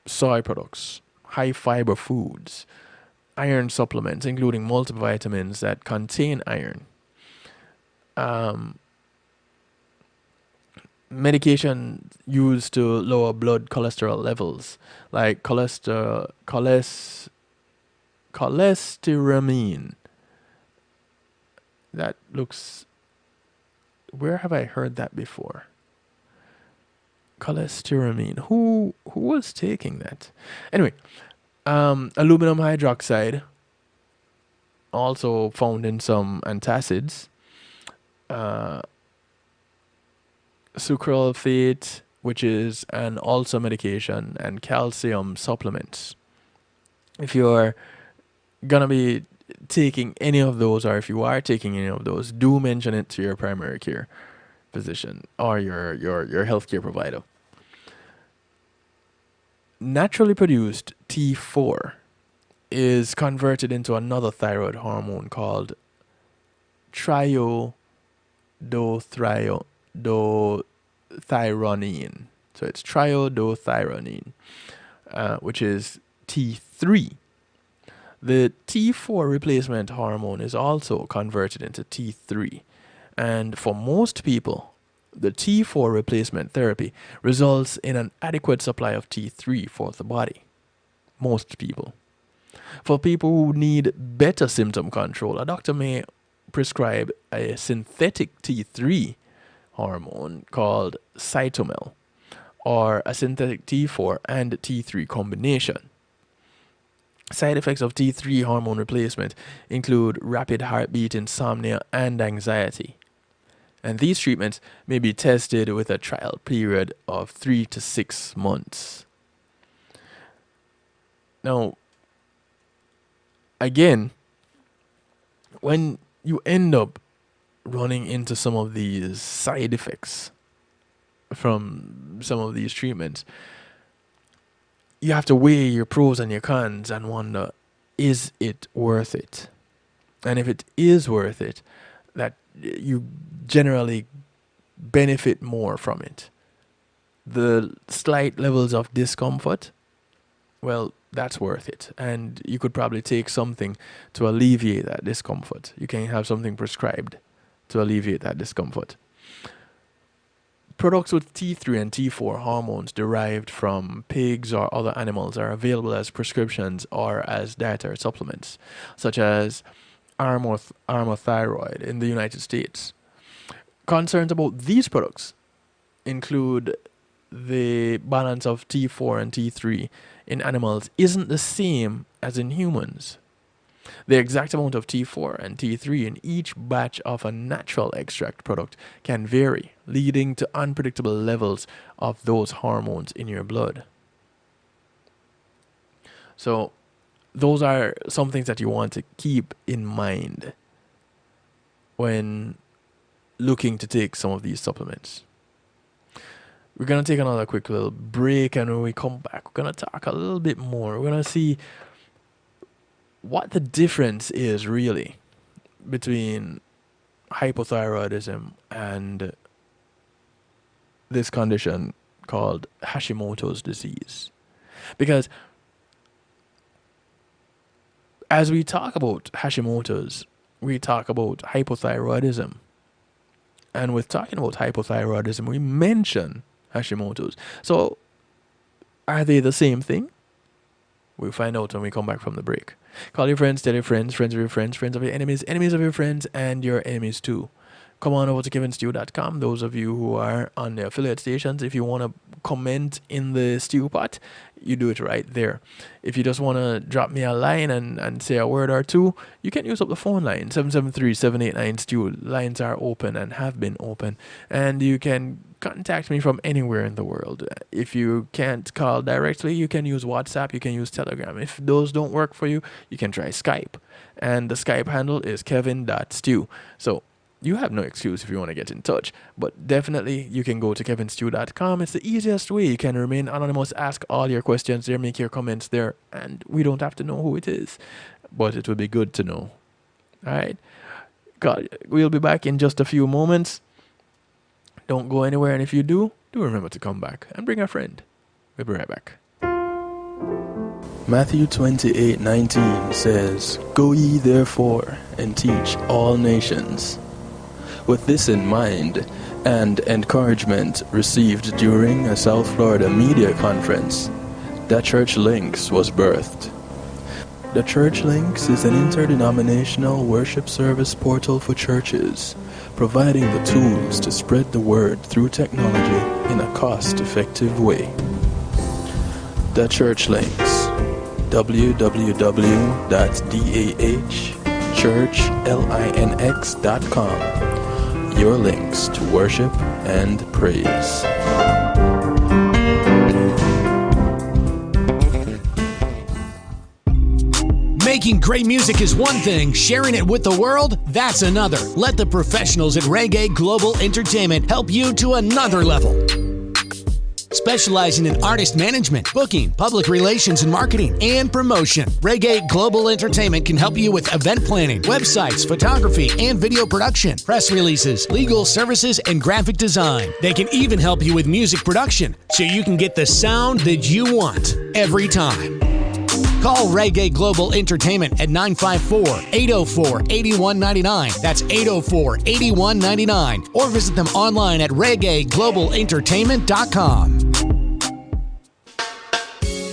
[SPEAKER 2] soy products, high fiber foods, iron supplements, including multivitamins that contain iron. Medication used to lower blood cholesterol levels, like cholestyramine. That looks. Where have I heard that before? Cholestyramine. Who was taking that? Anyway, aluminum hydroxide, also found in some antacids. Sucralfate, which is an ulcer medication, and calcium supplements. If you're gonna be taking any of those, or if you are taking any of those, do mention it to your primary care physician or your healthcare provider. Naturally produced T4 is converted into another thyroid hormone called triiodothyronine. So it's triiodothyronine, which is T3. The T4 replacement hormone is also converted into T3. And for most people, the T4 replacement therapy results in an adequate supply of T3 for the body. Most people. For people who need better symptom control, a doctor may prescribe a synthetic T3 hormone called cytomel, or a synthetic T4 and T3 combination. Side effects of T3 hormone replacement include rapid heartbeat, insomnia, and anxiety. And these treatments may be tested with a trial period of 3 to 6 months. Now, again, when you end up running into some of these side effects from some of these treatments, you have to weigh your pros and your cons and wonder, is it worth it? And if it is worth it, that you generally benefit more from it. The slight levels of discomfort, well, that's worth it. And you could probably take something to alleviate that discomfort. You can have something prescribed to alleviate that discomfort. Products with T3 and T4 hormones derived from pigs or other animals are available as prescriptions or as dietary supplements, such as Armothyroid in the United States. Concerns about these products include the balance of T4 and T3 in animals isn't the same as in humans. The exact amount of T4 and T3 in each batch of a natural extract product can vary, leading to unpredictable levels of those hormones in your blood. So, those are some things that you want to keep in mind when looking to take some of these supplements. We're going to take another quick little break, and when we come back, we're going to talk a little bit more. We're going to see what the difference is really between hypothyroidism and this condition called Hashimoto's disease. Because as we talk about Hashimoto's, we talk about hypothyroidism. And with talking about hypothyroidism, we mention Hashimoto's. So, are they the same thing? We'll find out when we come back from the break. Call your friends, tell your friends, friends of your friends, friends of your enemies, enemies of your friends, and your enemies too. Come on over to kevinstew.com. Those of you who are on the affiliate stations, if you want to comment in the stew pot, you do it right there. If you just want to drop me a line and say a word or two, you can use up the phone line, 773-789-STEW. Lines are open and have been open. And you can contact me from anywhere in the world. If you can't call directly, you can use WhatsApp, you can use Telegram. If those don't work for you, you can try Skype. And the Skype handle is kevin.stew. So, you have no excuse if you want to get in touch, but definitely you can go to kevinstew.com. It's the easiest way. You can remain anonymous, ask all your questions there, make your comments there, and we don't have to know who it is, but it would be good to know. All right? God, we'll be back in just a few moments. Don't go anywhere, and if you do remember to come back and bring a friend. We'll be right back. Matthew 28:19 says, "Go ye therefore and teach all nations." With this in mind, and encouragement received during a South Florida media conference, The Church Links was birthed. The Church Links is an interdenominational worship service portal for churches, providing the tools to spread the word through technology in a cost-effective way. The Church Links, www.dahchurchlinx.com. Your links to worship and praise.
[SPEAKER 7] Making great music is one thing, sharing it with the world, that's another. Let the professionals at Reggae Global Entertainment help you to another level. Specializing in artist management, booking, public relations and marketing, and promotion, Reggae Global Entertainment can help you with event planning, websites, photography, and video production, press releases, legal services, and graphic design. They can even help you with music production, so you can get the sound that you want every time. Call Reggae Global Entertainment at 954-804-8199. That's 804-8199. Or visit them online at reggaeglobalentertainment.com.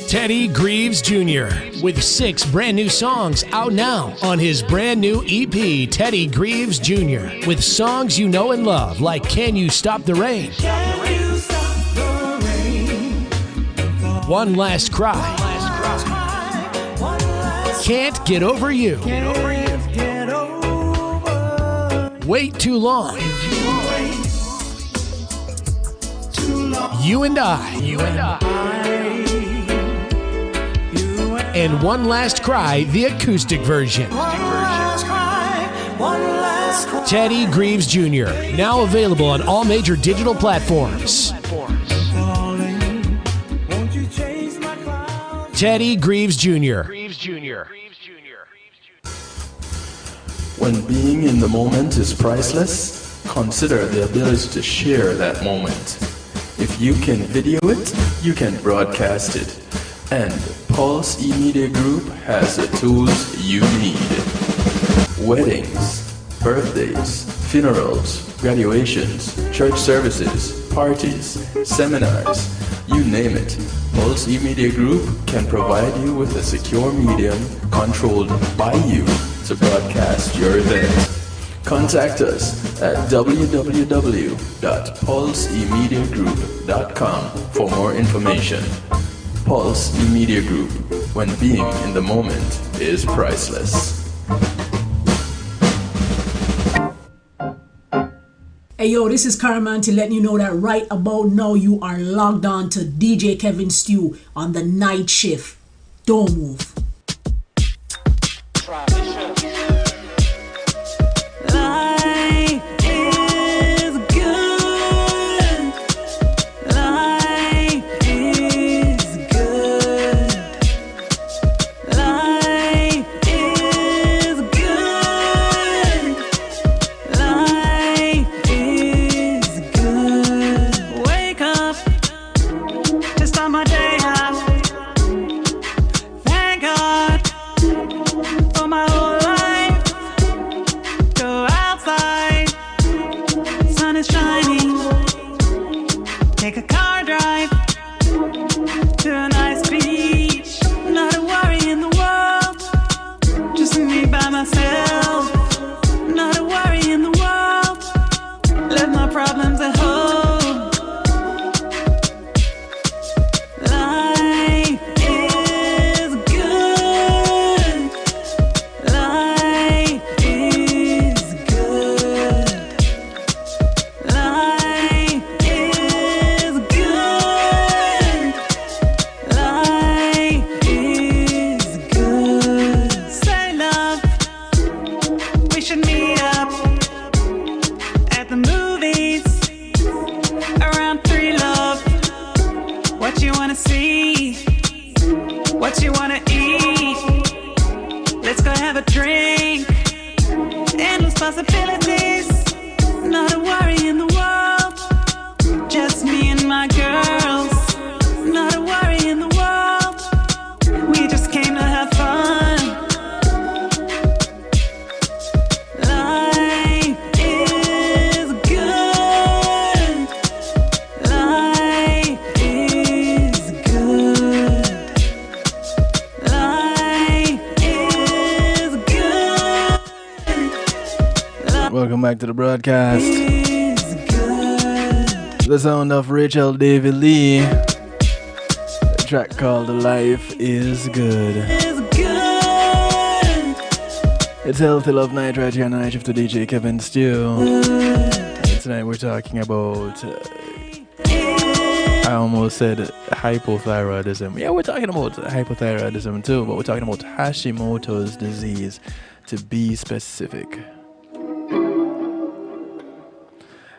[SPEAKER 7] Teddy Greaves Jr. with 6 brand new songs out now on his brand new EP, Teddy Greaves Jr. with songs you know and love like Can You Stop the Rain? Can you stop the rain? One Last Cry. Can't Get Over You. Wait Too Long. You and I. And One Last Cry, the acoustic version. Teddy Greaves Jr. Now available on all major digital platforms. Teddy Greaves Jr.
[SPEAKER 2] When being in the moment is priceless, consider the ability to share that moment. If you can video it, you can broadcast it. And Pulse E-Media Group has the tools you need. Weddings, birthdays, funerals, graduations, church services, parties, seminars, you name it. Pulse E-Media Group can provide you with a secure medium controlled by you to broadcast your event. Contact us at www.pulseemediagroup.com for more information. Pulse E-Media Group, when being in the moment is priceless.
[SPEAKER 8] Hey yo, this is Carman to let you know that right about now you are logged on to DJ Kevin Stew on the night shift. Don't move.
[SPEAKER 9] Thank God. drive to a nice beach. Not a worry in the world, just me by myself. Not a worry in the world, left my problems at home. Life is good. Life is good. Life is good. Life is good. Say love, we should meet up at the movies around 3, love. What you wanna see? What you wanna eat? Let's go have a drink. Endless possibilities. Not a worry in the world, just me and my girls. Not a worry in the world, we just came to have fun. Life is good. Life is good. Life is good.
[SPEAKER 2] Welcome back to the broadcast.
[SPEAKER 9] Is good.
[SPEAKER 2] The sound of Rachel David Lee. A track called Life is Good.
[SPEAKER 9] Is good.
[SPEAKER 2] It's Healthy Love Night right here on the night shift to DJ Kevin Stew. And tonight we're talking about, I almost said hypothyroidism. Yeah, we're talking about hypothyroidism too, but we're talking about Hashimoto's disease to be specific.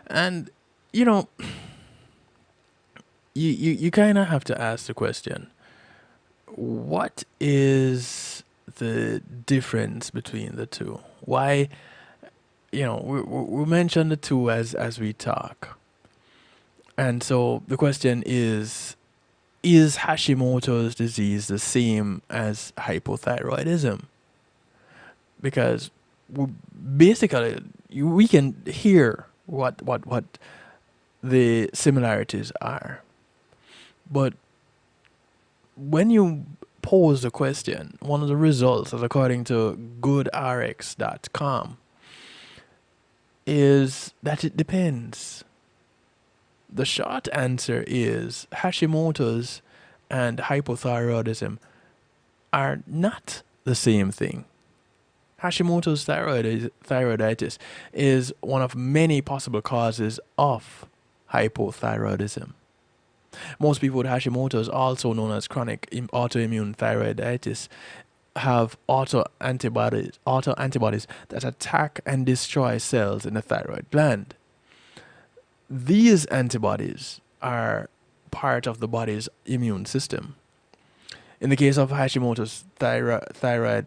[SPEAKER 2] And, you know, you kind of have to ask the question, what is the difference between the two? Why, you know, we mention the two as we talk. And so the question is Hashimoto's disease the same as hypothyroidism? Because basically we can hear what the similarities are. But when you pose the question, one of the results, as according to goodrx.com, is that it depends. The short answer is Hashimoto's and hypothyroidism are not the same thing. Hashimoto's thyroiditis is one of many possible causes of hypothyroidism. Most people with Hashimoto's, also known as chronic autoimmune thyroiditis, have autoantibodies that attack and destroy cells in the thyroid gland. These antibodies are part of the body's immune system. In the case of Hashimoto's thyroiditis,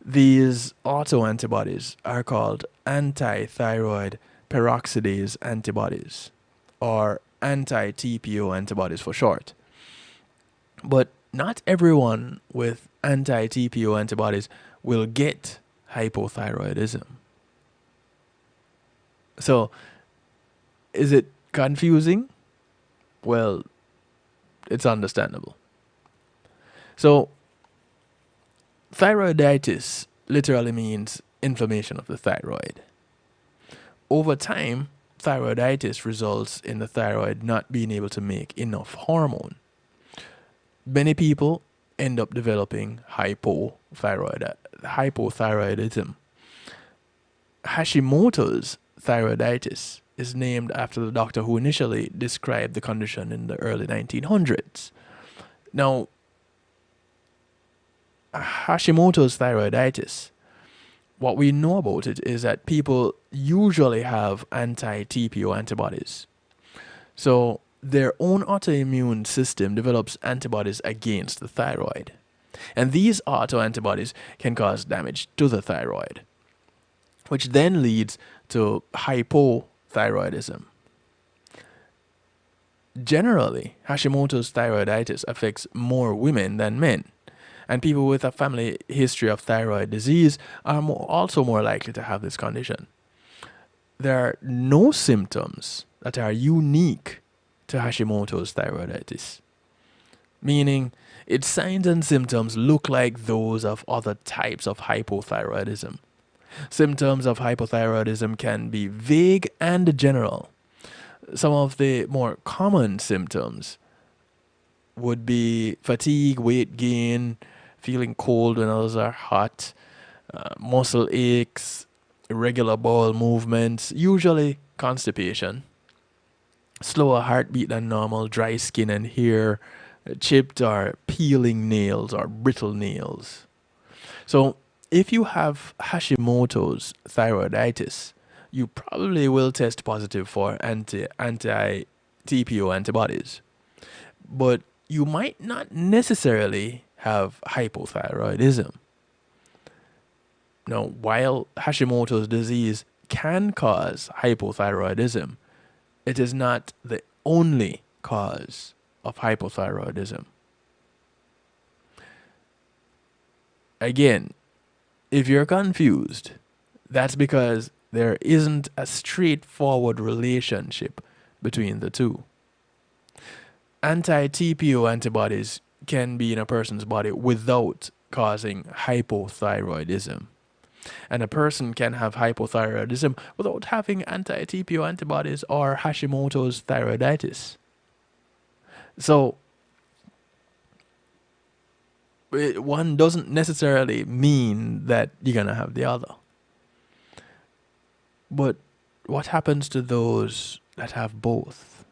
[SPEAKER 2] these autoantibodies are called anti-thyroid peroxidase antibodies, or anti-TPO antibodies for short. But not everyone with anti-TPO antibodies will get hypothyroidism. So, is it confusing? Well, it's understandable. So, thyroiditis literally means inflammation of the thyroid. Over time, thyroiditis results in the thyroid not being able to make enough hormone. Many people end up developing hypothyroidism. Hashimoto's thyroiditis is named after the doctor who initially described the condition in the early 1900s. Now, Hashimoto's thyroiditis, what we know about it is that people usually have anti-TPO antibodies. So their own autoimmune system develops antibodies against the thyroid. And these autoantibodies can cause damage to the thyroid, which then leads to hypothyroidism. Generally, Hashimoto's thyroiditis affects more women than men, and people with a family history of thyroid disease are also more likely to have this condition. There are no symptoms that are unique to Hashimoto's thyroiditis, meaning its signs and symptoms look like those of other types of hypothyroidism. Symptoms of hypothyroidism can be vague and general. Some of the more common symptoms would be fatigue, weight gain, feeling cold when others are hot, muscle aches, irregular bowel movements, usually constipation, slower heartbeat than normal, dry skin and hair, chipped or peeling nails or brittle nails. So if you have Hashimoto's thyroiditis, you probably will test positive for anti-TPO antibodies. But you might not necessarily have hypothyroidism. Now, while Hashimoto's disease can cause hypothyroidism, it is not the only cause of hypothyroidism. Again, if you're confused, that's because there isn't a straightforward relationship between the two. Anti-TPO antibodies can be in a person's body without causing hypothyroidism. And a person can have hypothyroidism without having anti-TPO antibodies or Hashimoto's thyroiditis. So, one doesn't necessarily mean that you're going to have the other. But what happens to those that have both?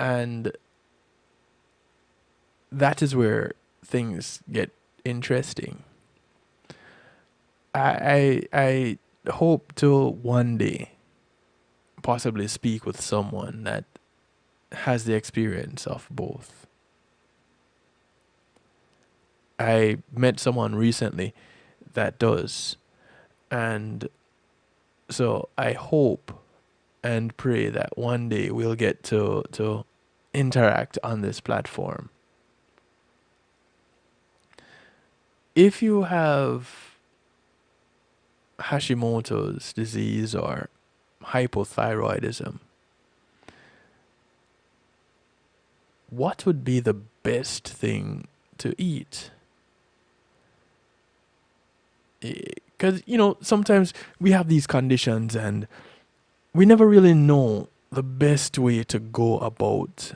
[SPEAKER 2] And that is where things get interesting. I hope to one day possibly speak with someone that has the experience of both. I met someone recently that does, and so I hope and pray that one day we'll get to interact on this platform. If you have Hashimoto's disease or hypothyroidism, what would be the best thing to eat? Because, sometimes we have these conditions and we never really know the best way to go about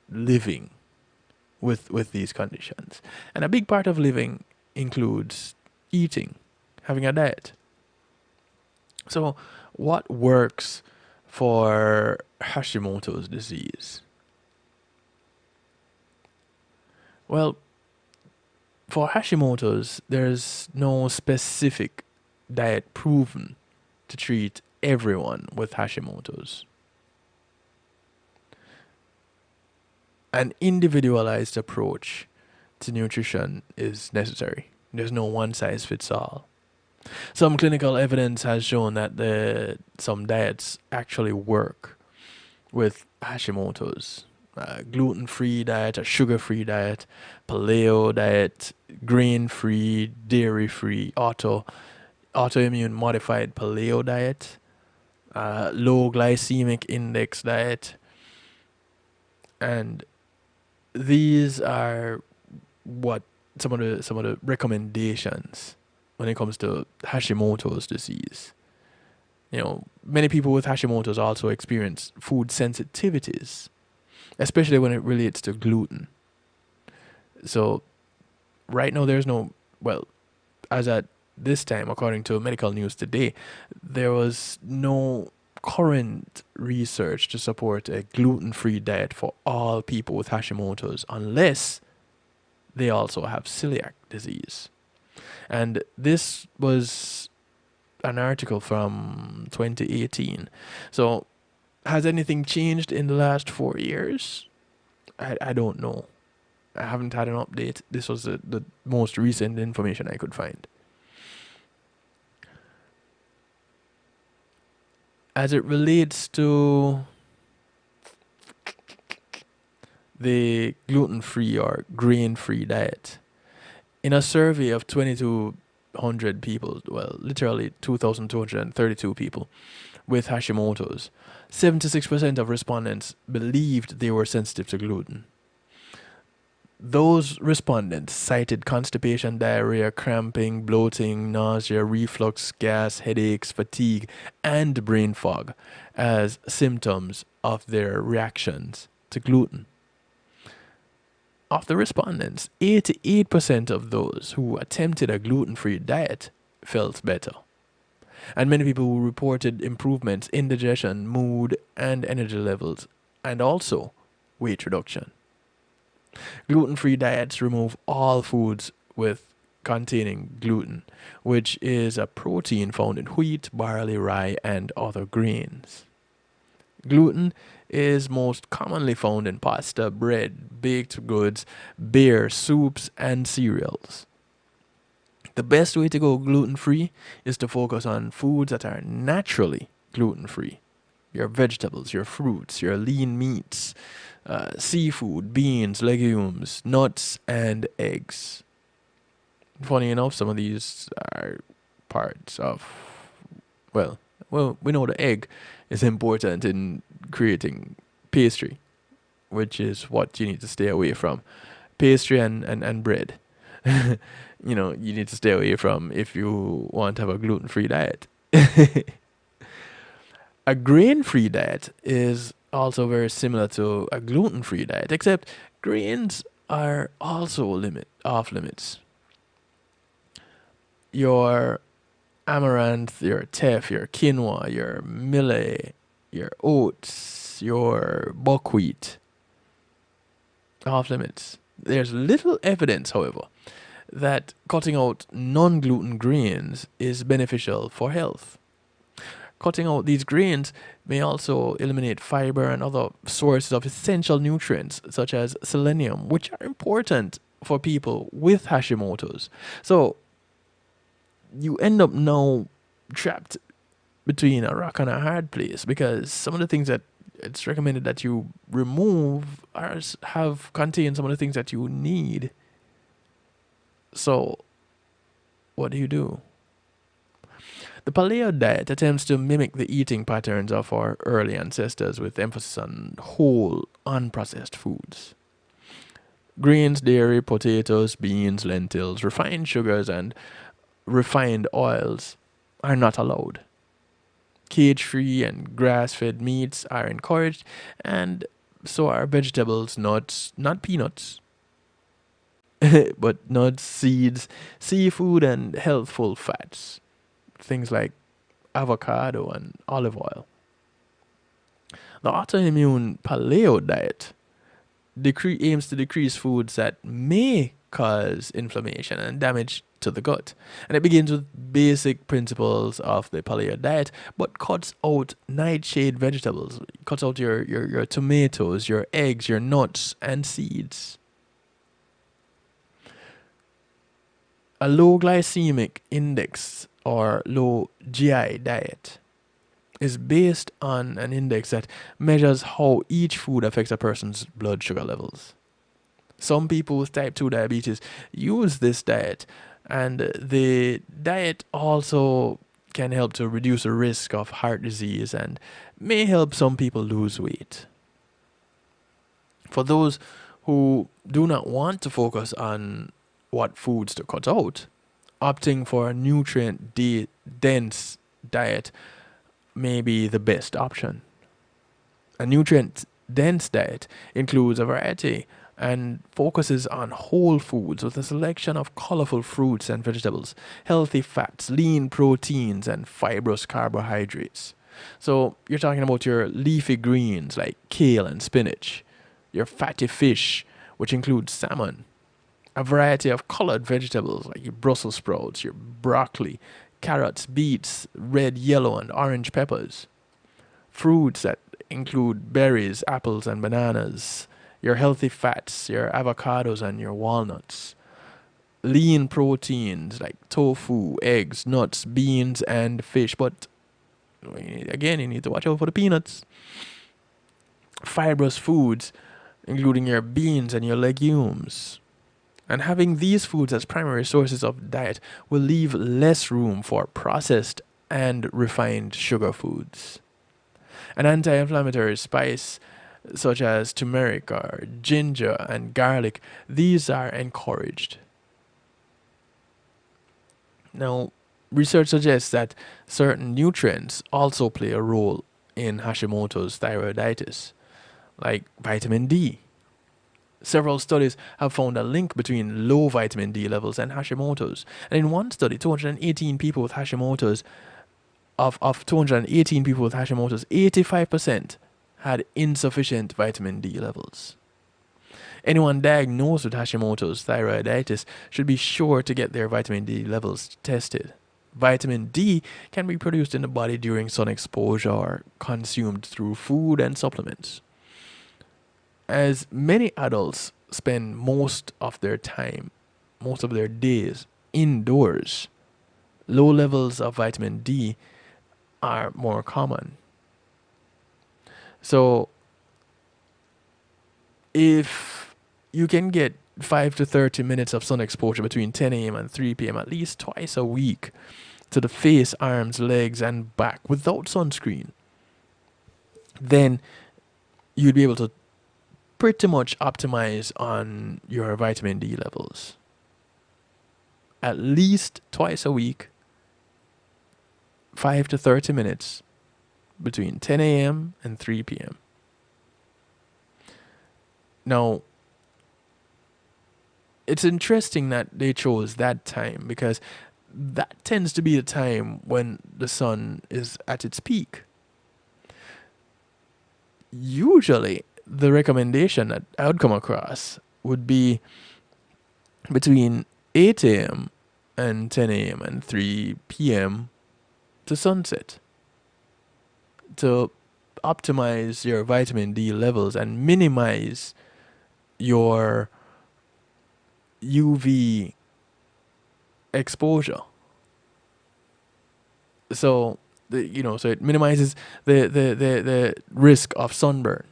[SPEAKER 2] living with these conditions. And a big part of living includes eating, having a diet. So what works for Hashimoto's disease? Well, for Hashimoto's, there's no specific diet proven to treat everyone with Hashimoto's. An individualized approach to nutrition is necessary. There's no one size fits all. Some clinical evidence has shown that some diets actually work with Hashimoto's. Gluten-free diet, a sugar-free diet, paleo diet, grain-free, dairy-free, autoimmune modified paleo diet, low glycemic index diet, and these are what some of the recommendations when it comes to Hashimoto's disease. Many people with Hashimoto's also experience food sensitivities, especially when it relates to gluten. So right now as at this time, according to Medical News Today, there was no current research to support a gluten-free diet for all people with Hashimoto's unless they also have celiac disease. And this was an article from 2018. So has anything changed in the last 4 years? I don't know. I haven't had an update. This was the most recent information I could find. As it relates to the gluten-free or grain-free diet, in a survey of 22 2,200 people, well, literally 2,232 people with Hashimoto's. 76% of respondents believed they were sensitive to gluten. Those respondents cited constipation, diarrhea, cramping, bloating, nausea, reflux, gas, headaches, fatigue, and brain fog as symptoms of their reactions to gluten. Of the respondents, 88% of those who attempted a gluten-free diet felt better. And many people who reported improvements in digestion, mood, and energy levels, and also weight reduction. Gluten-free diets remove all foods with containing gluten, which is a protein found in wheat, barley, rye, and other grains. Gluten is most commonly found in pasta, bread, baked goods, beer, soups, and cereals. The best way to go gluten-free is to focus on foods that are naturally gluten-free. Your vegetables, your fruits, your lean meats, seafood, beans, legumes, nuts, and eggs. Funny enough, some of these are parts of, well, we know the egg is important in creating pastry, which is what you need to stay away from. Pastry and bread. You need to stay away from if you want to have a gluten-free diet. A grain-free diet is also very similar to a gluten-free diet, except grains are also off limits. Your amaranth, your teff, your quinoa, your millet, your oats, your buckwheat, off limits. There's little evidence, however, that cutting out non-gluten grains is beneficial for health. Cutting out these grains may also eliminate fiber and other sources of essential nutrients, such as selenium, which are important for people with Hashimoto's. So you end up now trapped between a rock and a hard place, because some of the things that it's recommended that you remove contain some of the things that you need. So what do? The paleo diet attempts to mimic the eating patterns of our early ancestors with emphasis on whole, unprocessed foods. Grains, dairy, potatoes, beans, lentils, refined sugars, and refined oils are not allowed. Cage-free and grass-fed meats are encouraged, and so are vegetables, nuts, not peanuts, but nuts, seeds, seafood, and healthful fats. Things like avocado and olive oil. The autoimmune paleo diet aims to decrease foods that may cause inflammation and damage to the gut. And it begins with basic principles of the paleo diet, but cuts out nightshade vegetables, cuts out your tomatoes, your eggs, your nuts, and seeds. A low glycemic index or low GI diet is based on an index that measures how each food affects a person's blood sugar levels. Some people with type 2 diabetes use this diet, and the diet also can help to reduce the risk of heart disease and may help some people lose weight. For those who do not want to focus on what foods to cut out, opting for a nutrient-dense diet may be the best option. A nutrient-dense diet includes a variety and focuses on whole foods with a selection of colorful fruits and vegetables, healthy fats, lean proteins, and fibrous carbohydrates. So you're talking about your leafy greens like kale and spinach, your fatty fish, which includes salmon, a variety of colored vegetables like your Brussels sprouts, your broccoli, carrots, beets, red, yellow, and orange peppers, fruits that include berries, apples, and bananas, your healthy fats, your avocados, and your walnuts, lean proteins like tofu, eggs, nuts, beans, and fish, but again, you need to watch out for the peanuts. Fibrous foods, including your beans and your legumes. And having these foods as primary sources of diet will leave less room for processed and refined sugar foods. An anti-inflammatory spice such as turmeric or ginger and garlic, these are encouraged. Now, research suggests that certain nutrients also play a role in Hashimoto's thyroiditis, like vitamin D. Several studies have found a link between low vitamin D levels and Hashimoto's. And in one study, 218 people with Hashimoto's, of 218 people with Hashimoto's, 85% had insufficient vitamin D levels. Anyone diagnosed with Hashimoto's thyroiditis should be sure to get their vitamin D levels tested. Vitamin D can be produced in the body during sun exposure or consumed through food and supplements. As many adults spend most of their days indoors, low levels of vitamin D are more common. So, if you can get 5 to 30 minutes of sun exposure between 10 a.m. and 3 p.m. at least twice a week to the face, arms, legs, and back without sunscreen, then you'd be able to pretty much optimize on your vitamin D levels. At least twice a week, 5 to 30 minutes between 10 a.m. and 3 p.m. Now, it's interesting that they chose that time because that tends to be the time when the sun is at its peak. Usually, the recommendation that I would come across would be between 8 a.m. and 10 a.m. and 3 p.m. to sunset to optimize your vitamin D levels and minimize your UV exposure. So it minimizes the risk of sunburn.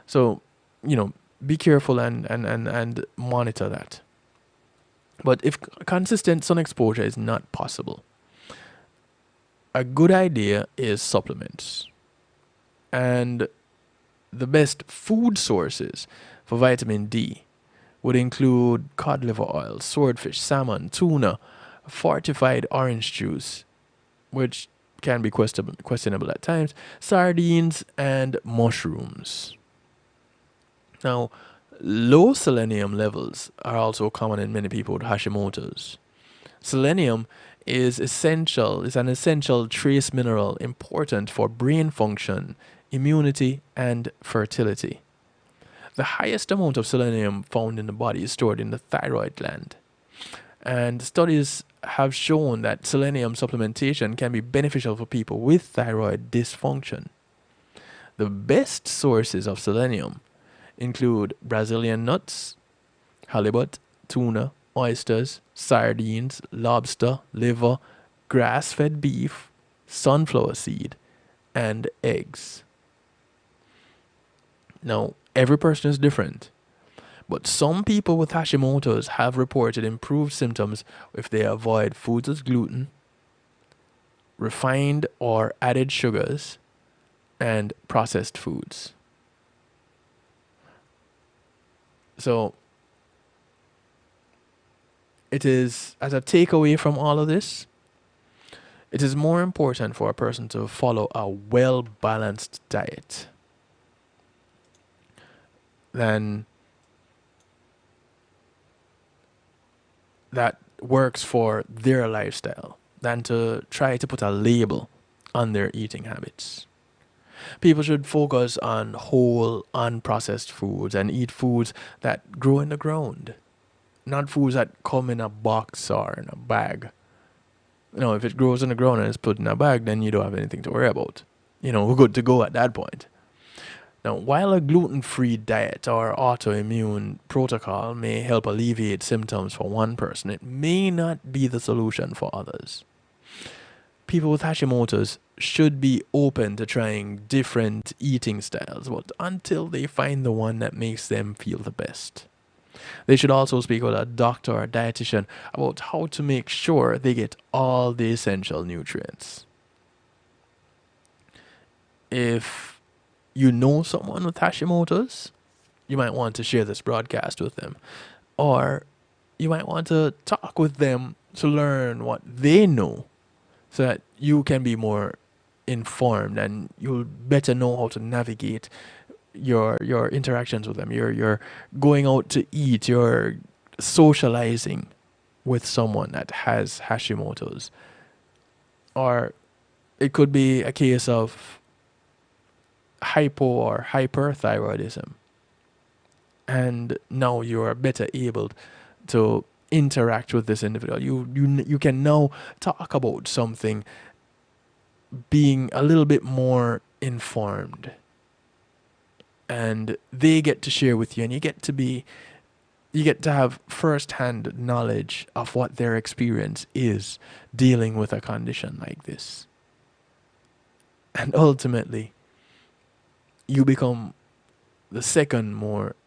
[SPEAKER 2] So, be careful and monitor that. But if consistent sun exposure is not possible, a good idea is supplements. And the best food sources for vitamin D would include cod liver oil, swordfish, salmon, tuna, fortified orange juice, which can be questionable at times, sardines, and mushrooms. Now, low selenium levels are also common in many people with Hashimoto's. Selenium is an essential trace mineral important for brain function, immunity, and fertility. The highest amount of selenium found in the body is stored in the thyroid gland. And studies have shown that selenium supplementation can be beneficial for people with thyroid dysfunction. The best sources of selenium include Brazilian nuts, halibut, tuna, oysters, sardines, lobster, liver, grass-fed beef, sunflower seed, and eggs. Now, every person is different, but some people with Hashimoto's have reported improved symptoms if they avoid foods with gluten, refined or added sugars, and processed foods. So, it is, as a takeaway from all of this, it is more important for a person to follow a well-balanced diet than that works for their lifestyle than to try to put a label on their eating habits. People should focus on whole, unprocessed foods and eat foods that grow in the ground, not foods that come in a box or in a bag. If it grows in the ground and it's put in a bag, then you don't have anything to worry about. We're good to go at that point. Now, while a gluten-free diet or autoimmune protocol may help alleviate symptoms for one person, it may not be the solution for others. People with Hashimoto's should be open to trying different eating styles, but until they find the one that makes them feel the best. They should also speak with a doctor or a dietitian about how to make sure they get all the essential nutrients. If you know someone with Hashimoto's, you might want to share this broadcast with them. Or you might want to talk with them to learn what they know so that you can be more informed and you'll better know how to navigate your interactions with them. You're going out to eat, you're socializing with someone that has Hashimoto's. Or it could be a case of hypo or hyperthyroidism. And now you are better able to interact with this individual. You can now talk about something being a little bit more informed. And they get to share with you, and you get to have first-hand knowledge of what their experience is dealing with a condition like this. And ultimately, you become the second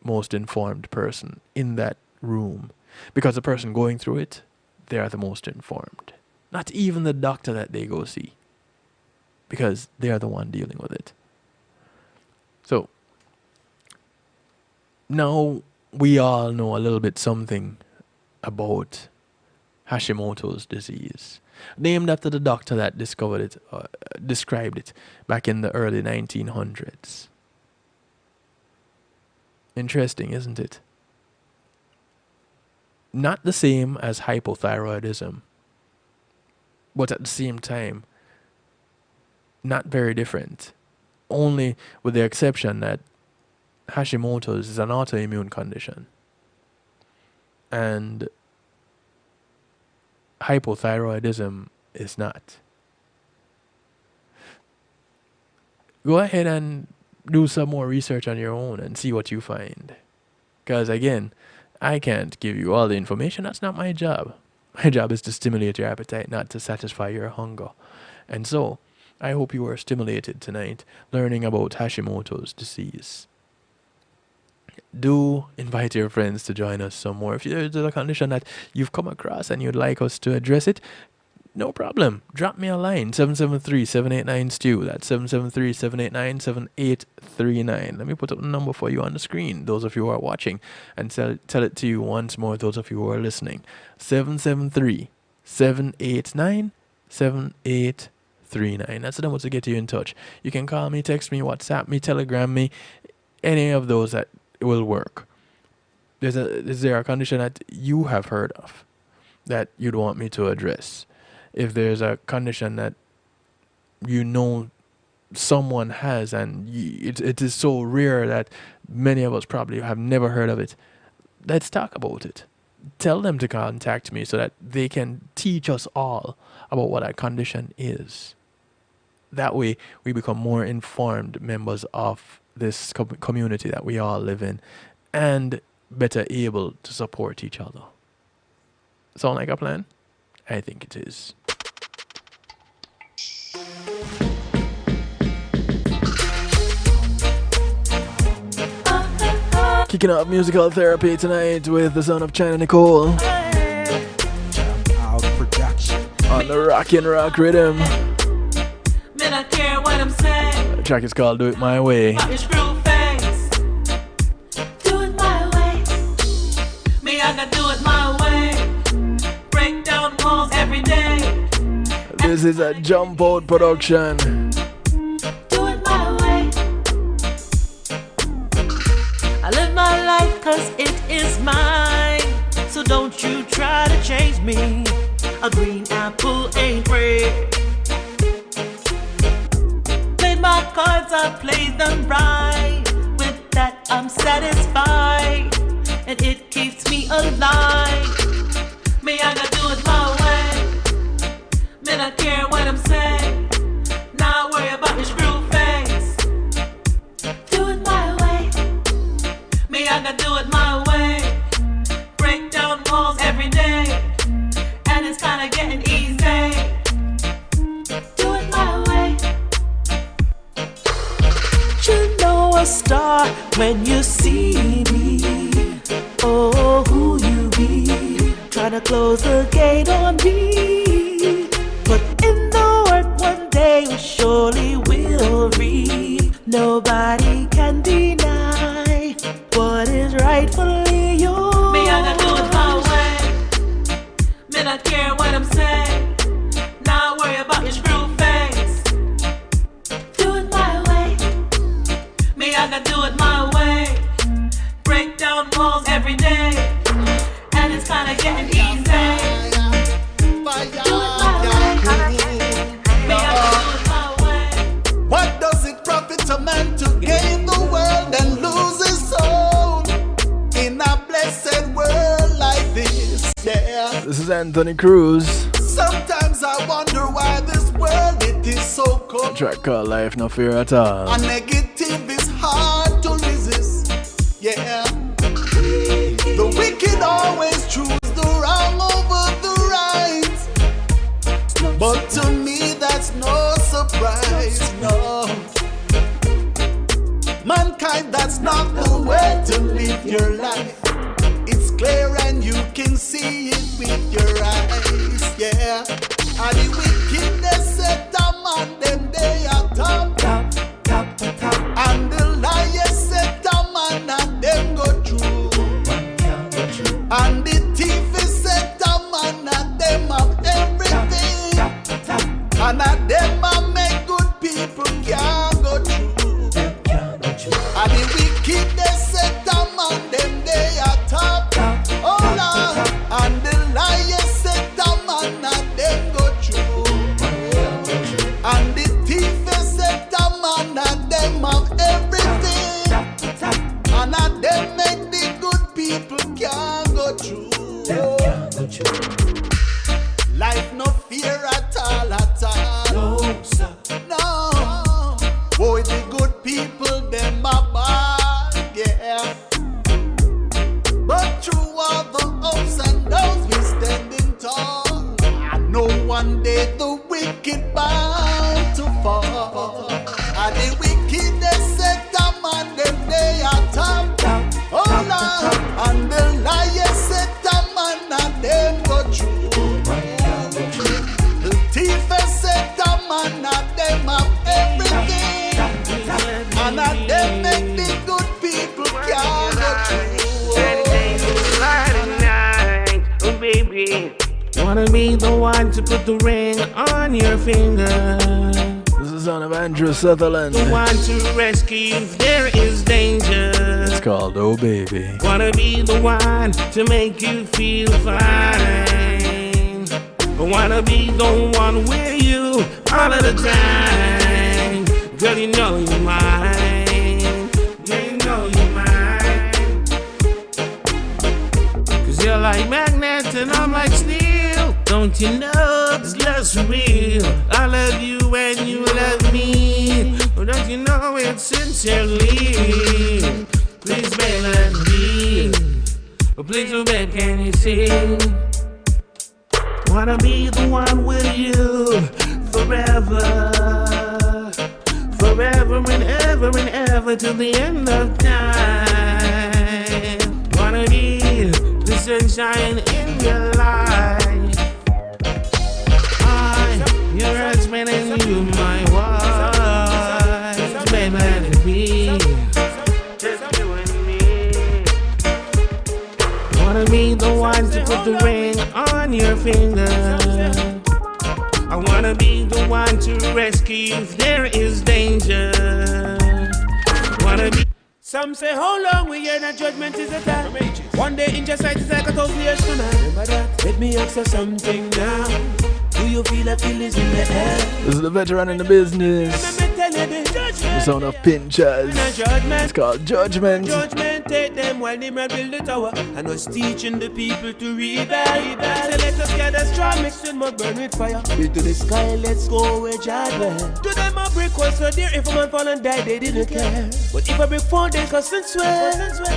[SPEAKER 2] most informed person in that room, because the person going through it, they are the most informed. Not even the doctor that they go see, because they are the one dealing with it. So now we all know a little bit something about Hashimoto's disease, named after the doctor that discovered it, described it back in the early 1900s. Interesting, isn't it? Not the same as hypothyroidism, but at the same time, not very different. Only with the exception that Hashimoto's is an autoimmune condition. And hypothyroidism is not. Go ahead and do some more research on your own and see what you find. Because again, I can't give you all the information. That's not my job. My job is to stimulate your appetite, not to satisfy your hunger. And so, I hope you are stimulated tonight learning about Hashimoto's disease. Do invite your friends to join us some more. If there's a condition that you've come across and you'd like us to address it, no problem. Drop me a line, 773-789-STEW. That's 773-789-7839. Let me put up the number for you on the screen, those of you who are watching, and tell it to you once more, those of you who are listening. 773-789-7839. That's the number to get you in touch. You can call me, text me, WhatsApp me, Telegram me, any of those that will work. Is there a condition that you have heard of that you'd want me to address? If there's a condition that you know someone has and it is so rare that many of us probably have never heard of it, let's talk about it. Tell them to contact me so that they can teach us all about what that condition is. That way we become more informed members of this community that we all live in and better able to support each other. Sound like a plan? I think it is. Kicking off musical therapy tonight with the son of China Nicole on the Rockin' Rock rhythm.
[SPEAKER 9] Man, I care what I'm saying.
[SPEAKER 2] The track is called Do It My Way.
[SPEAKER 9] Do it my way. Me, I gotta do it my way. Break down walls every day.
[SPEAKER 2] This is a Jump Out production.
[SPEAKER 9] Do it my way. I live my life 'cause it is mine. So don't you try to change me. A green apple ain't red. Played my cards, I played them right. With that I'm satisfied, and it keeps me alive. Me, I gotta do it my way. Man, I care what I'm saying. Not worry about your screw face. Do it my way. Me, I gotta do it my way. Break down walls every day, and it's kinda getting easy. Do it my way. You know a star when you see me.
[SPEAKER 1] Oh, who you be? Trying to close the gate on me. But in the work one day we surely will reap. Nobody can deny what is rightfully yours.
[SPEAKER 10] Me, I gotta do it my way. Me, not care what I'm saying. Not worry about your screw face.
[SPEAKER 1] Do it my way.
[SPEAKER 10] Me, I gotta do it my way. Break down walls every day. And it's kinda getting easy. Do it my way. Me, I gotta do it my way.
[SPEAKER 11] What does it profit a man to gain the world and lose his soul in a blessed world like this? Yeah.
[SPEAKER 2] This is Anthony Cruz.
[SPEAKER 11] Sometimes I wonder why this world it is so cold.
[SPEAKER 2] A track called Life No Fear at All.
[SPEAKER 11] A negative is hard to resist. Yeah. The wicked always choose the wrong over the right. But to me that's no surprise. No. Mankind, that's not the way to live your life. It's clear and you can see it with your eyes. Yeah. And the wickedness set a man, them they are top. And the liars set a man and them go through. And the thief is set a man and them have everything. And at them I make good people can't go through. And the wickedness set a man, them they are top. Oh Lord. And the liars set a man and them go through. And the thief is set a man and them have everything. And at them make the good people can't go through. Life no fear at all, at all. No, sir. No. Boy, the good people, them are bad, yeah. But through all the ups and downs, we standing tall. I know one day the wicked bound to fall. And the wickedness set a man, them they are top. Oh Lord, and the liars set a man, and them go through. The thief set a man, and them have everything. And at them make the good people can't go through.
[SPEAKER 12] Friday night, oh baby, wanna be the one to put the ring on your finger.
[SPEAKER 2] This is the son of Andrew Sutherland.
[SPEAKER 12] The one to rescue if there is danger.
[SPEAKER 2] It's called Oh Baby.
[SPEAKER 12] Wanna be the one to make you feel fine. Wanna be the one with you all of the time. Girl, you know you're mine. Girl, you know you're mine. Cause you're like magnet and I'm like steel. Don't you know this love's real? I love you and you love me. But don't you know it sincerely? Please, babe, let me. Oh, please, oh, babe, can you see? Wanna be the one with you forever. Forever and ever till the end of time. Wanna be the sunshine in your life. I'm your husband and you my wife. Baby, let it be just you and me. Wanna be the one to put the ring on your finger. I wanna be the one to rescue if there is danger. Wanna be. Some say, how long we hear that judgment is a time? One day in your sight is like 1,000 years from now. Remember that? Let me ask you something now. Do you feel a feelings in the air?
[SPEAKER 2] This is the veteran in the business. The sound of Pinchers. It's called Judgment.
[SPEAKER 12] Judgment take them while they build the tower. And us teaching the people to rebel. So let us gather strong, mix with more burn with fire. Build to the sky, let's go where God went. To them a brick was so dear, if a man fall and die, they didn't care. But if a brick fall, they cuss and swear.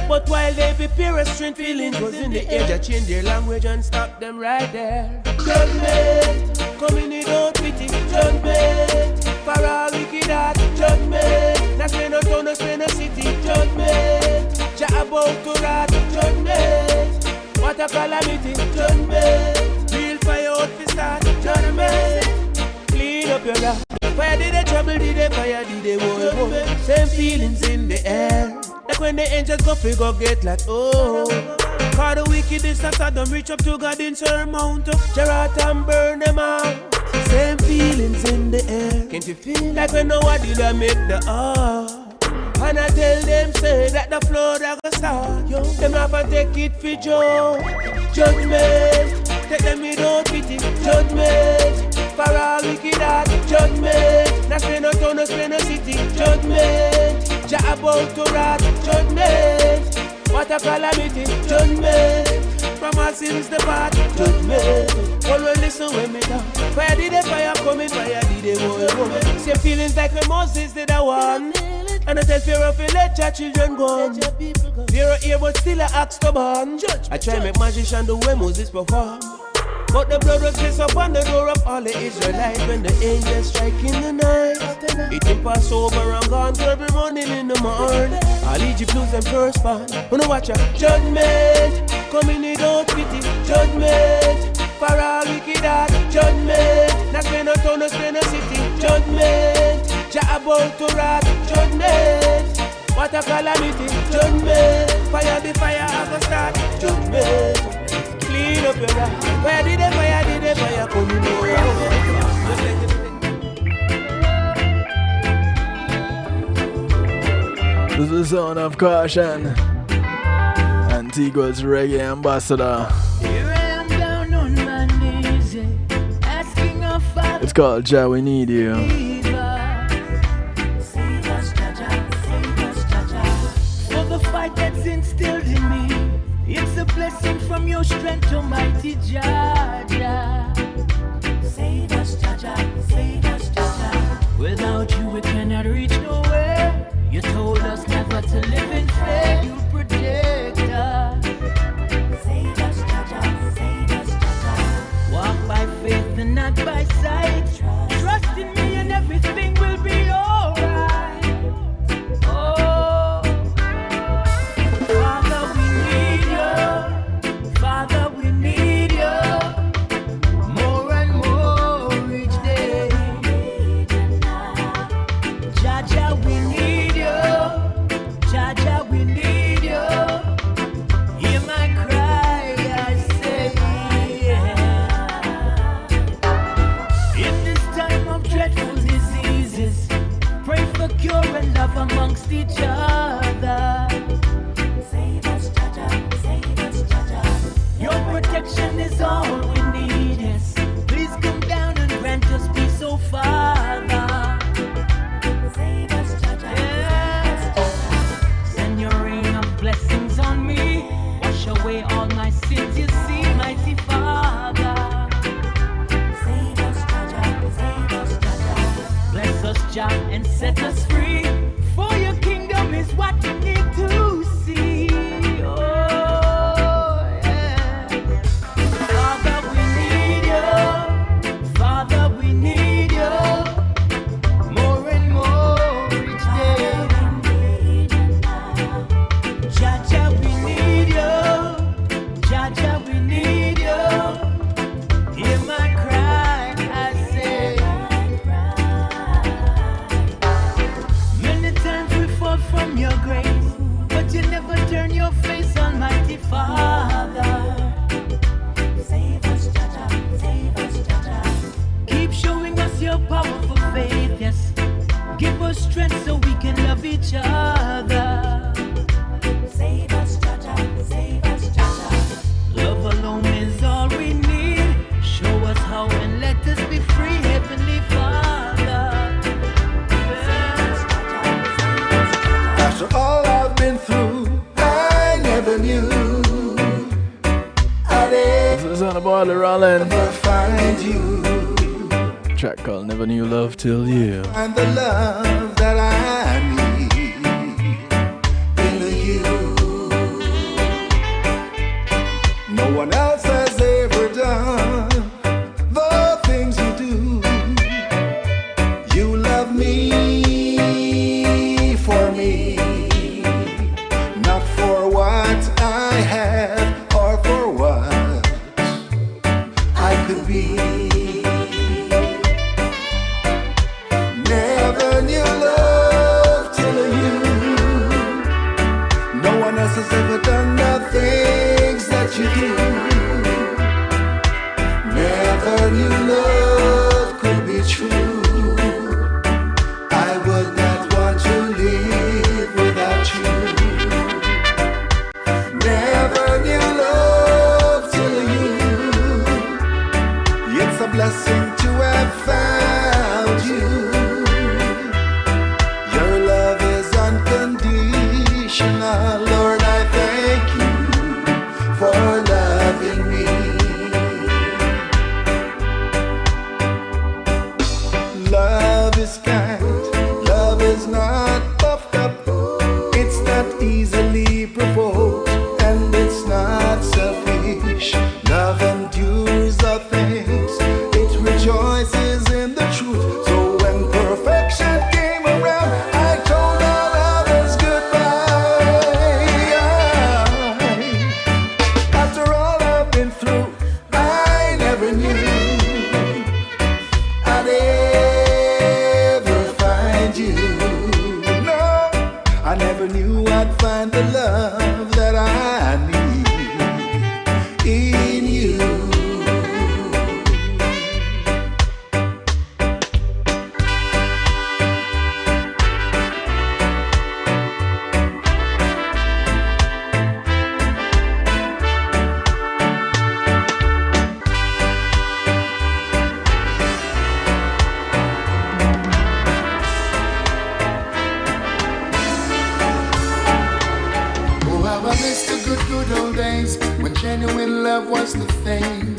[SPEAKER 12] But while they prepare a strange feelings was in the air, they change their language and stop them right there. Judgment, coming without pity. Judgment, for all wicked heart. Judgment, not spend no town, no spend no city. Judgment, Jah about to wrath. Judgment. a calamity, judgment. Real fire out fi start, judgment. Clean up your life. Where did the trouble, did the fire, did the war? Same feelings in the air. Like when the angels go figure get like, oh. Cause the wickedness that Saddam reach up to God in surmount. Gerard and burn them out. Same feelings in the air. Can't you feel like when nobody that make the and I tell them say that the flood that go start. Yo, them have to take it for Joe. Judgment. Take them without pity. Judgment. For all wicked heart. Judgment. Now spend no town, no spend no city. Judgment. Jah about to wrath. Judgment. What a calamity. Judgment. From our sins the part. Judgment. Always listen when me talk. Where did the fire come in? Fire did the war. Same feelings like when Moses did the one. And I tell Pharaoh to let your children go. Pharaoh here but still I ask to ban. I try make magician do when Moses perform. But the blood was placed upon the door of all the Israelites when the angels strike in the night. It didn't pass over and gone to every morning in the morning. All Egypt lose them first born. Wanna watch a judgment coming without pity. Judgment for all wicked heart. Judgment. Not spend no town, no spend no city. Judgment. Jah about to wrath. Judgment. What a calamity. Judgment. Fire the fire I go start. Judgment. Clean up your life. Where did the fire come in?
[SPEAKER 2] This is the sound of caution. Antigua's reggae ambassador.
[SPEAKER 13] Here I am down on my knees, asking our Father.
[SPEAKER 2] It's called Jah, we need you.
[SPEAKER 13] Save us, Jah, for the fight that's instilled in me. It's a blessing from your strength, Almighty Jah. Save us, Jah. Without you, we cannot reach nowhere. You told us never to live in fear. You protect us. Save us, Jah. Walk by faith and not by sight. Trust in me and everything will be alright. Oh, Father, we need you. Father, we need you. More and more each day. Jah, we need you. Jah, we need you. Hear my cry, I say. In this time of dreadful diseases, pray for cure and love amongst each other. Save us, Jah. Your protection is all we need, yes. Please come down and grant us peace, oh Father. Save us, Jah. Send your rain of blessings on me. Wash away all my sins, you see, mighty Father. Save us, Jah. Bless us, Jah, and set us free. For your kingdom is what you need to see. Oh, yeah. Father, we need you. Father, we need you. More and more each day. Jah, we need you. Jah, we need you. Hear my cry, I say. Many times we fall from your grace, but you never turn your face, Almighty Father. Save us, Jah. Keep showing us your powerful faith, yes. Give us strength so we can love each other. Save us, Jah. Love alone is all we need. Show us how and let us be free, Heavenly Father.
[SPEAKER 11] After all I've been through, I never knew I'd
[SPEAKER 2] This is on the boiler rolling.
[SPEAKER 11] ever find you.
[SPEAKER 2] Track called Never Knew Love Till You.
[SPEAKER 11] And the love that I need in you. No one else has ever done the things you do. You love me for me, not for what I have or for what this kind. Love is not puffed up, it's not easily provoked, and it's not selfish. Love endures all things, it rejoices in the truth. So when perfection came around, I told all others goodbye. After all I've been through, I never knew I'd ever find you. No, I never knew I'd find the love that I need in you. Oh, how I miss the good old days when genuine love was the thing.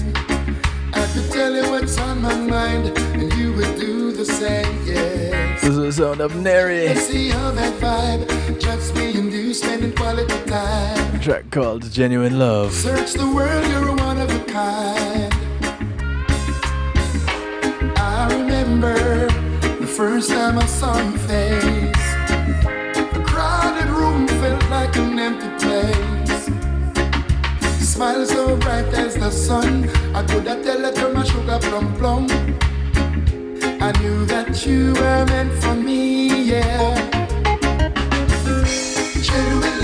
[SPEAKER 11] I could tell you what's on my mind, and you would do the same, yes.
[SPEAKER 2] This is the sound of Neri.
[SPEAKER 11] Let's see how that vibe, just me and you spending quality time.
[SPEAKER 2] A track called Genuine Love.
[SPEAKER 11] Search the world, you're one of a kind. I remember the first time I saw your face. A crowded room felt like an empty place. Smile so bright as the sun, I could have tell that you're my sugar plum plum. I knew that you were meant for me, yeah. Genuine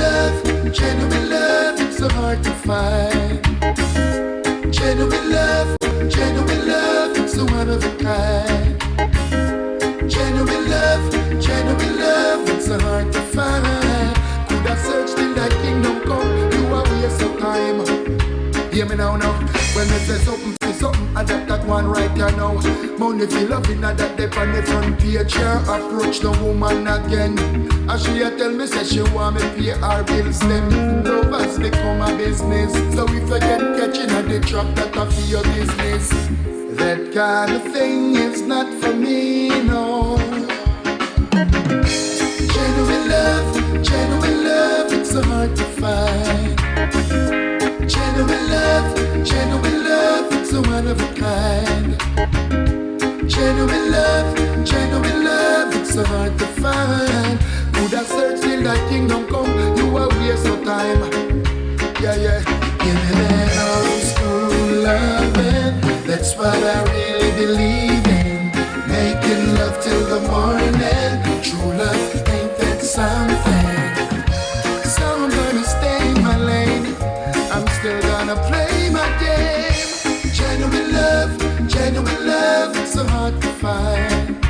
[SPEAKER 11] love, it's so hard to find. Genuine love, it's so one of a kind. Genuine love, it's so hard to find. Could have searched till that kingdom come, you are waste of time. Hear me now, when they say something, I got that one right here now. Money feel loving, I that dip on the front page. Her approach the woman again, and she a tell me say she want me pay her bills. Them love has become a business, so if you get catching at the trap, that a for your business. That kind of thing is not for me, no. Genuine love, it's so hard to find. Genuine love, it's so one of a kind. Genuine love, it's so hard to find. Could have searched till that kingdom come, you are waste of time. Yeah. Give me that old school loving, that's what I really believe in. Making love till the morning, true love, ain't that something? So I'm gonna stay in my lane, I'm still gonna play my game. Genuine love, it's so hard to find.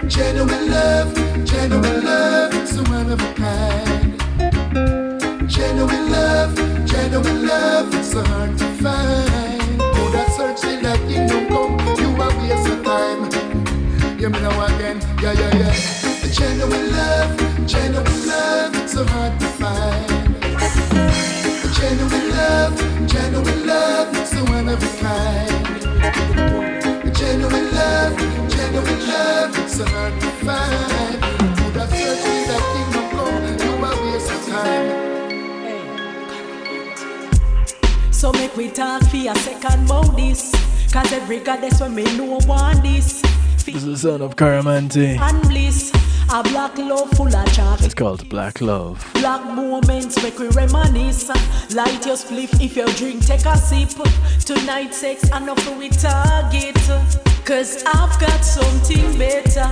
[SPEAKER 11] Genuine love, it's so one of a kind. Genuine love, it's so hard to find. Could have searched till that kingdom come, you are waste of time. Hear me now again, yeah. Genuine love, it's so hard to find. Genuine love, it's so one of a kind. Genuine love, it's so hard to find. Could have searched till that kingdom come, you are waste of time.
[SPEAKER 8] So make we talk for a second about this, cause every goddess when me know want this.
[SPEAKER 2] This is the sound of Caramanti.
[SPEAKER 8] And bliss, a black love full of chat.
[SPEAKER 2] It's called Black Love.
[SPEAKER 8] Black moments make we reminisce. Light your spliff if you drink, take a sip. Tonight sex enough for we target. Cause I've got something better,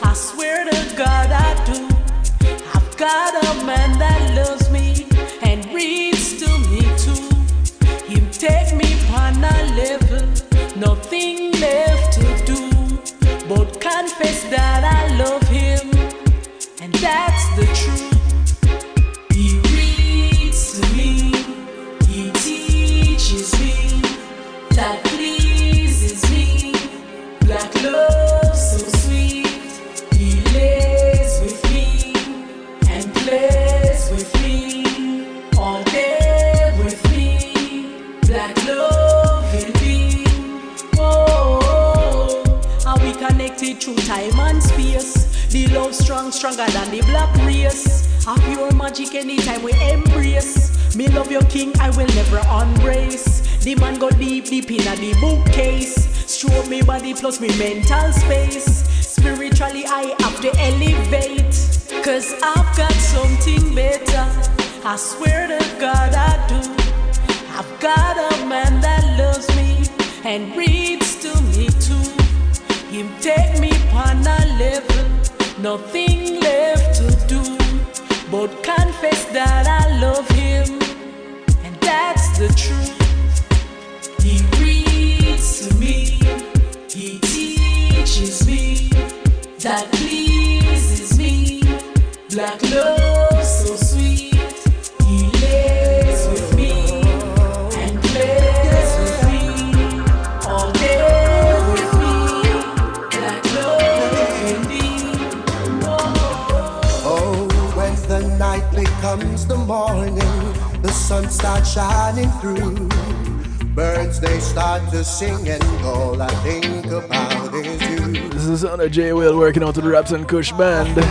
[SPEAKER 8] I swear to God I do. I've got a man that loves me and reads to me too. Him take me on a level, nothing left to do but confess that I love him, and that's the truth. He reads to me, he teaches me, that pleases me. Black love so sweet, he lays with me and plays with me, all day with me. Black love in me, oh, how we connect separated through time and space. The love strong, stronger than the black race. A pure magic anytime we embrace. Me love your king, I will never embrace. The man go deep, deep in the bookcase. Stroke me body plus me mental space. Spiritually I have to elevate. Cause I've got something better. I swear to God I do. I've got a man that loves me and reads to me too. Him take me on a level, nothing left to do but confess that I love him, and that's the truth. He reads to me, he teaches me, that pleases me. Black love so sweet. He lays with me and plays with me all day with me. Black love indeed.
[SPEAKER 11] Oh, when the night becomes the morning, the sun starts shining through. Birds they start to sing and all I think about is you.
[SPEAKER 2] This is Anna J. Will working out to the Raps and Kush band.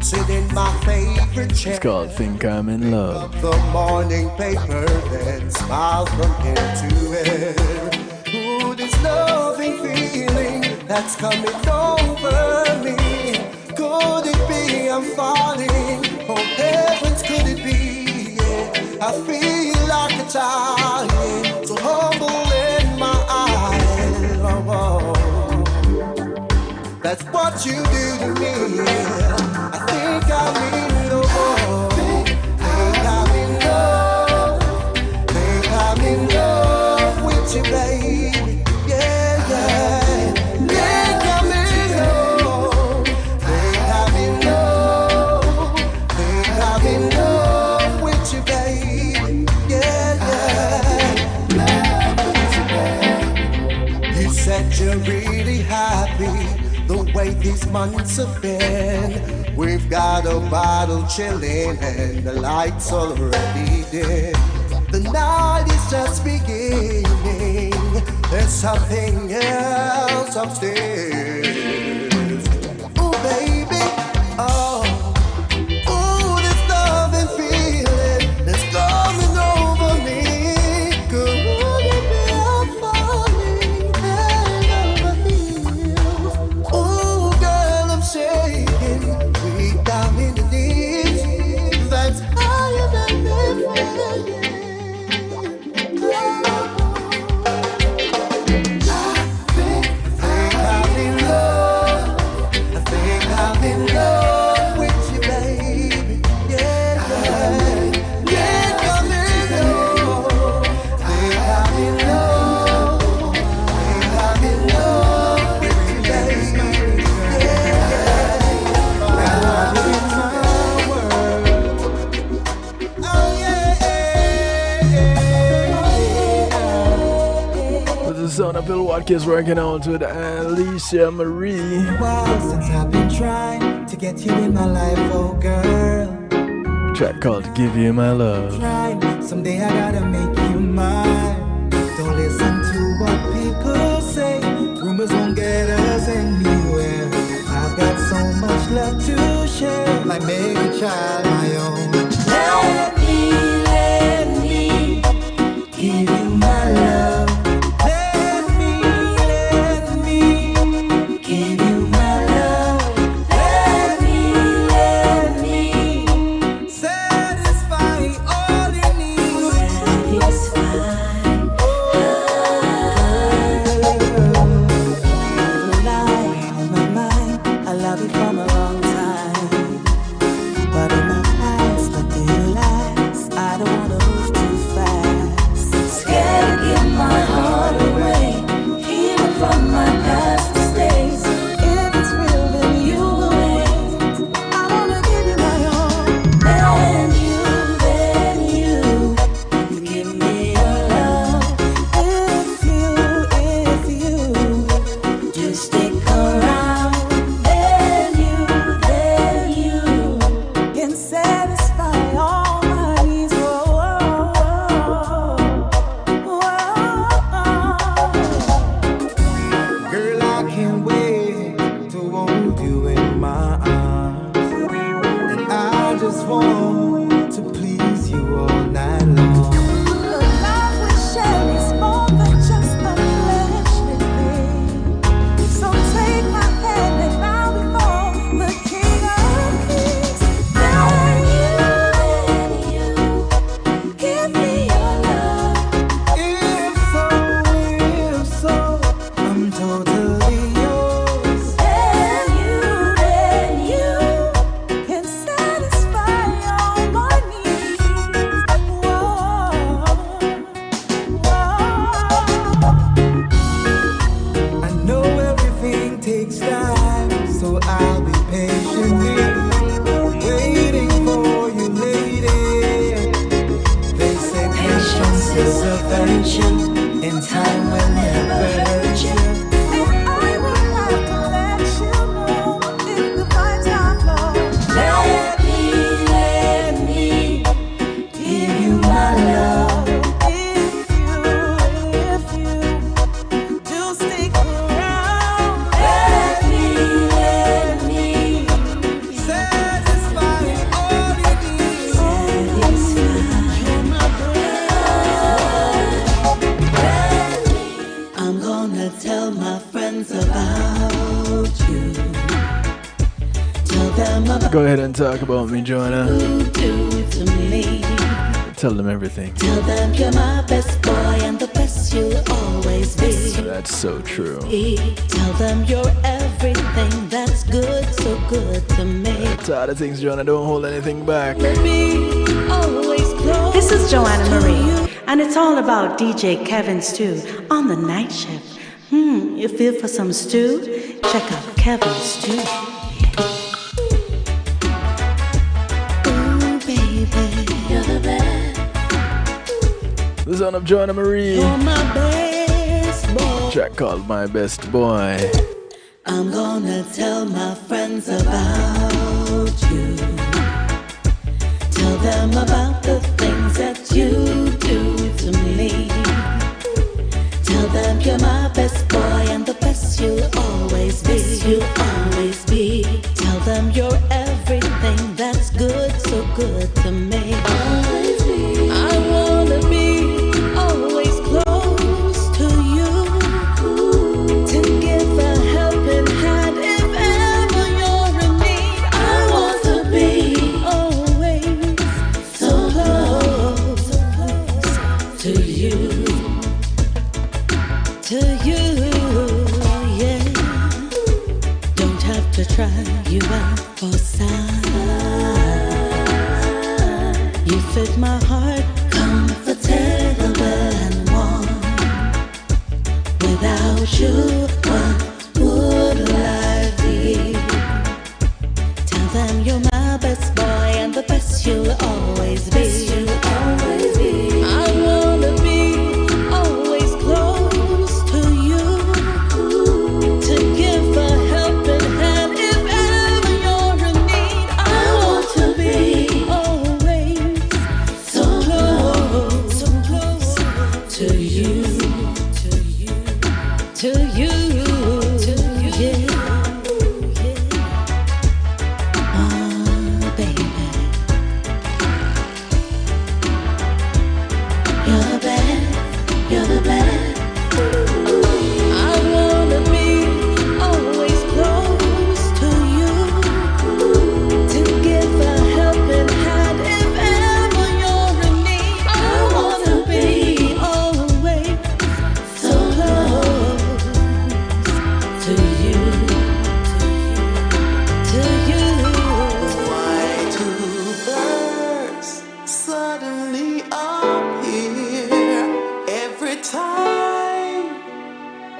[SPEAKER 11] Sit in my favorite chair.
[SPEAKER 2] It's called Think I'm in Love.
[SPEAKER 11] The morning paper, then smile from ear to ear. Ooh, this loving feeling that's coming over me. Could it be I'm falling? Oh heavens, could it be? Yeah. I feel like a child, yeah. So humble in my eyes. Oh, oh. That's what you do to me. I think I'm in love. Think I'm in love. Think I'm in love with you, baby. Yeah, yeah. Think I'm in love. Think I'm in love. Think I'm in love with you, baby. Yeah, yeah. You said you're really happy the way these months have been. We've got a bottle chilling and the lights already dim. The night is just beginning. There's something else upstairs. Ooh, baby, oh. Ooh, this love and feeling that's coming over me. Could it be I'm falling head over heels? Ooh, girl, I'm shaking. Deep down in the knees. That's higher than me.
[SPEAKER 2] Son of Bill Watkins working out with Alicia Marie.
[SPEAKER 1] Wow, since I've been trying to get you in my life, oh girl.
[SPEAKER 2] Track called Give You My Love.
[SPEAKER 1] Trying, someday I gotta make you mine. Don't listen to what people say. Rumors won't get us anywhere. I've got so much love to share. Like make a child my own. Let me give you my love.
[SPEAKER 14] From a long time, but in my past
[SPEAKER 2] Go ahead and talk about me, Joanna.
[SPEAKER 8] Do to me.
[SPEAKER 2] Tell them everything.
[SPEAKER 8] Tell them you're my best boy and the best you'll always be.
[SPEAKER 2] That's so true.
[SPEAKER 8] Tell them you're everything that's good, so good to me.
[SPEAKER 2] That's all the things, Joanna. Don't hold anything back.
[SPEAKER 14] This is Joanna Marie, and it's all about DJ Kevin Stew on the night shift. You feel for some stew? Check out Kevin Stew.
[SPEAKER 8] Ooh, baby, you're the best.
[SPEAKER 2] The son of Joanna Marie.
[SPEAKER 8] You're my best boy.
[SPEAKER 2] Track called My Best Boy.
[SPEAKER 8] I'm gonna tell my friends about you. Tell them about the things that you do to me. Tell them you're my best boy and the best you'll always be. You'll always be. Tell them you're everything that's good, so good to me. Always be. I wanna be always close to you. To give a helping hand if ever you're in need. I want to be always so close to you. To you, yeah. Don't have to try you out for size. You fit my heart, comfortable and warm. Without you, what would life be? Tell them you're my best boy and the best you'll always be. You'll always be. I wanna be always close to you. To give a helping hand if ever you're in need. I want to be always so close to you. To you, yeah. Oh, baby, you're the best, you're the best. I wanna be always close to you. To give a helping hand if ever you're in need. I wanna be always so close to you, to you.
[SPEAKER 11] Why do birds suddenly appear every time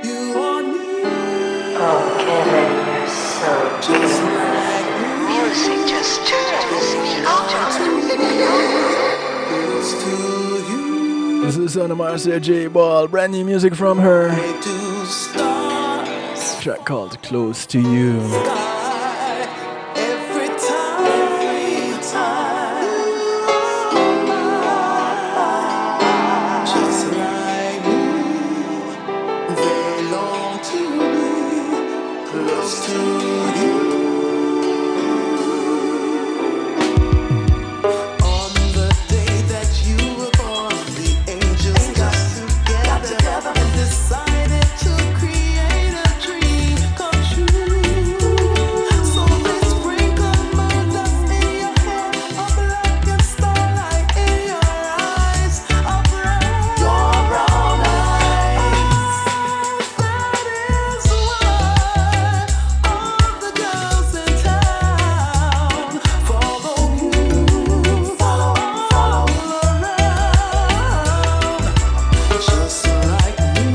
[SPEAKER 11] you are near?
[SPEAKER 15] Oh, Kevin, you're so
[SPEAKER 11] Just like
[SPEAKER 15] music just
[SPEAKER 11] close to you.
[SPEAKER 2] This is the son of Marcia J. Ball. Brand new music from her.
[SPEAKER 11] Do stars
[SPEAKER 2] Track called Close to You.
[SPEAKER 11] every time, just like me, they long to be close to you. On the day that you were born, the angels got together and decided to create a dream come true. So they sprinkled my dust in your hair, a black and starlight in your eyes, a brown, your brown eyes. That is why all the girls in town follow you, follow around, just like me.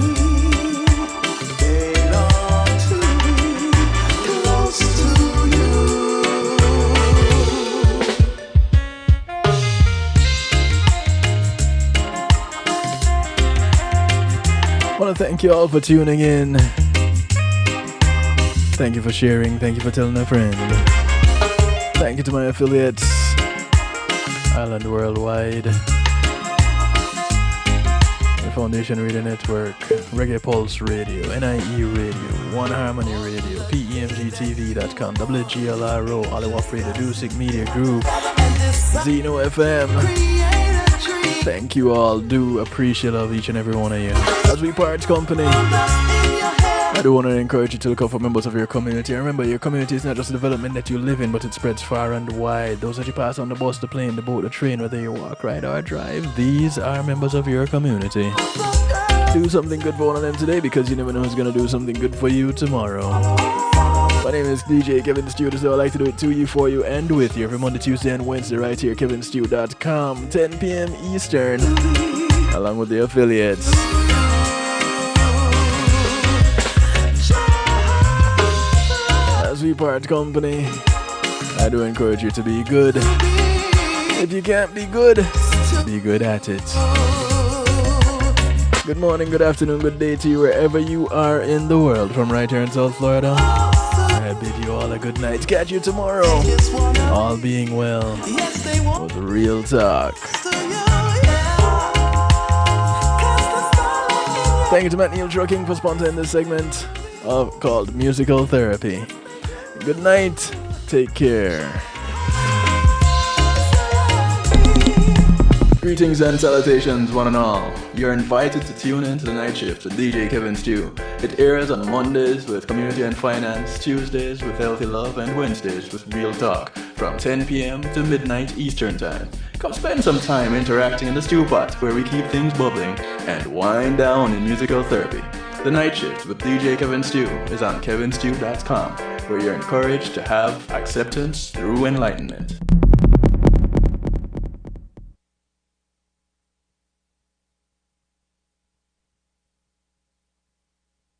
[SPEAKER 11] They long to be close to you.
[SPEAKER 2] I want to thank you all for tuning in. Thank you for sharing. Thank you for telling a friend. Thank you to my affiliates, Island Worldwide, the Foundation Radio Network, Reggae Pulse Radio, NIE Radio, One Harmony Radio, PEMGTV.com, WGLRO, Oliwap Radio, Dusic Media Group, Zeno FM. Thank you all. Do appreciate of each and every one of you as we part company. I do want to encourage you to look out for members of your community. Remember, your community is not just a development that you live in, but it spreads far and wide. Those that you pass on the bus, the plane, the boat, the train, whether you walk, ride, or drive, these are members of your community. Do something good for one of them today, because you never know who's going to do something good for you tomorrow. My name is DJ Kevin Stew, so I like to do it to you, for you, and with you every Monday, Tuesday, and Wednesday right here, kevinstew.com, 10 p.m. Eastern, along with the affiliates. As we part company, I do encourage you to be good. If you can't be good at it. Good morning, good afternoon, good day to you wherever you are in the world. From right here in South Florida, I bid you all a good night. Catch you tomorrow, all being well, with real talk. Thank you to Matt Neil Trucking for sponsoring this segment called Musical Therapy. Good night. Take care. Greetings and salutations, one and all. You're invited to tune in to the Night Shift with DJ Kevin Stew. It airs on Mondays with Community and Finance, Tuesdays with Healthy Love, and Wednesdays with Real Talk from 10 p.m. to midnight Eastern Time. Come spend some time interacting in the stew pot where we keep things bubbling and wind down in musical therapy. The Night Shift with DJ Kevin Stew is on kevinstew.com, where you're encouraged to have acceptance through enlightenment.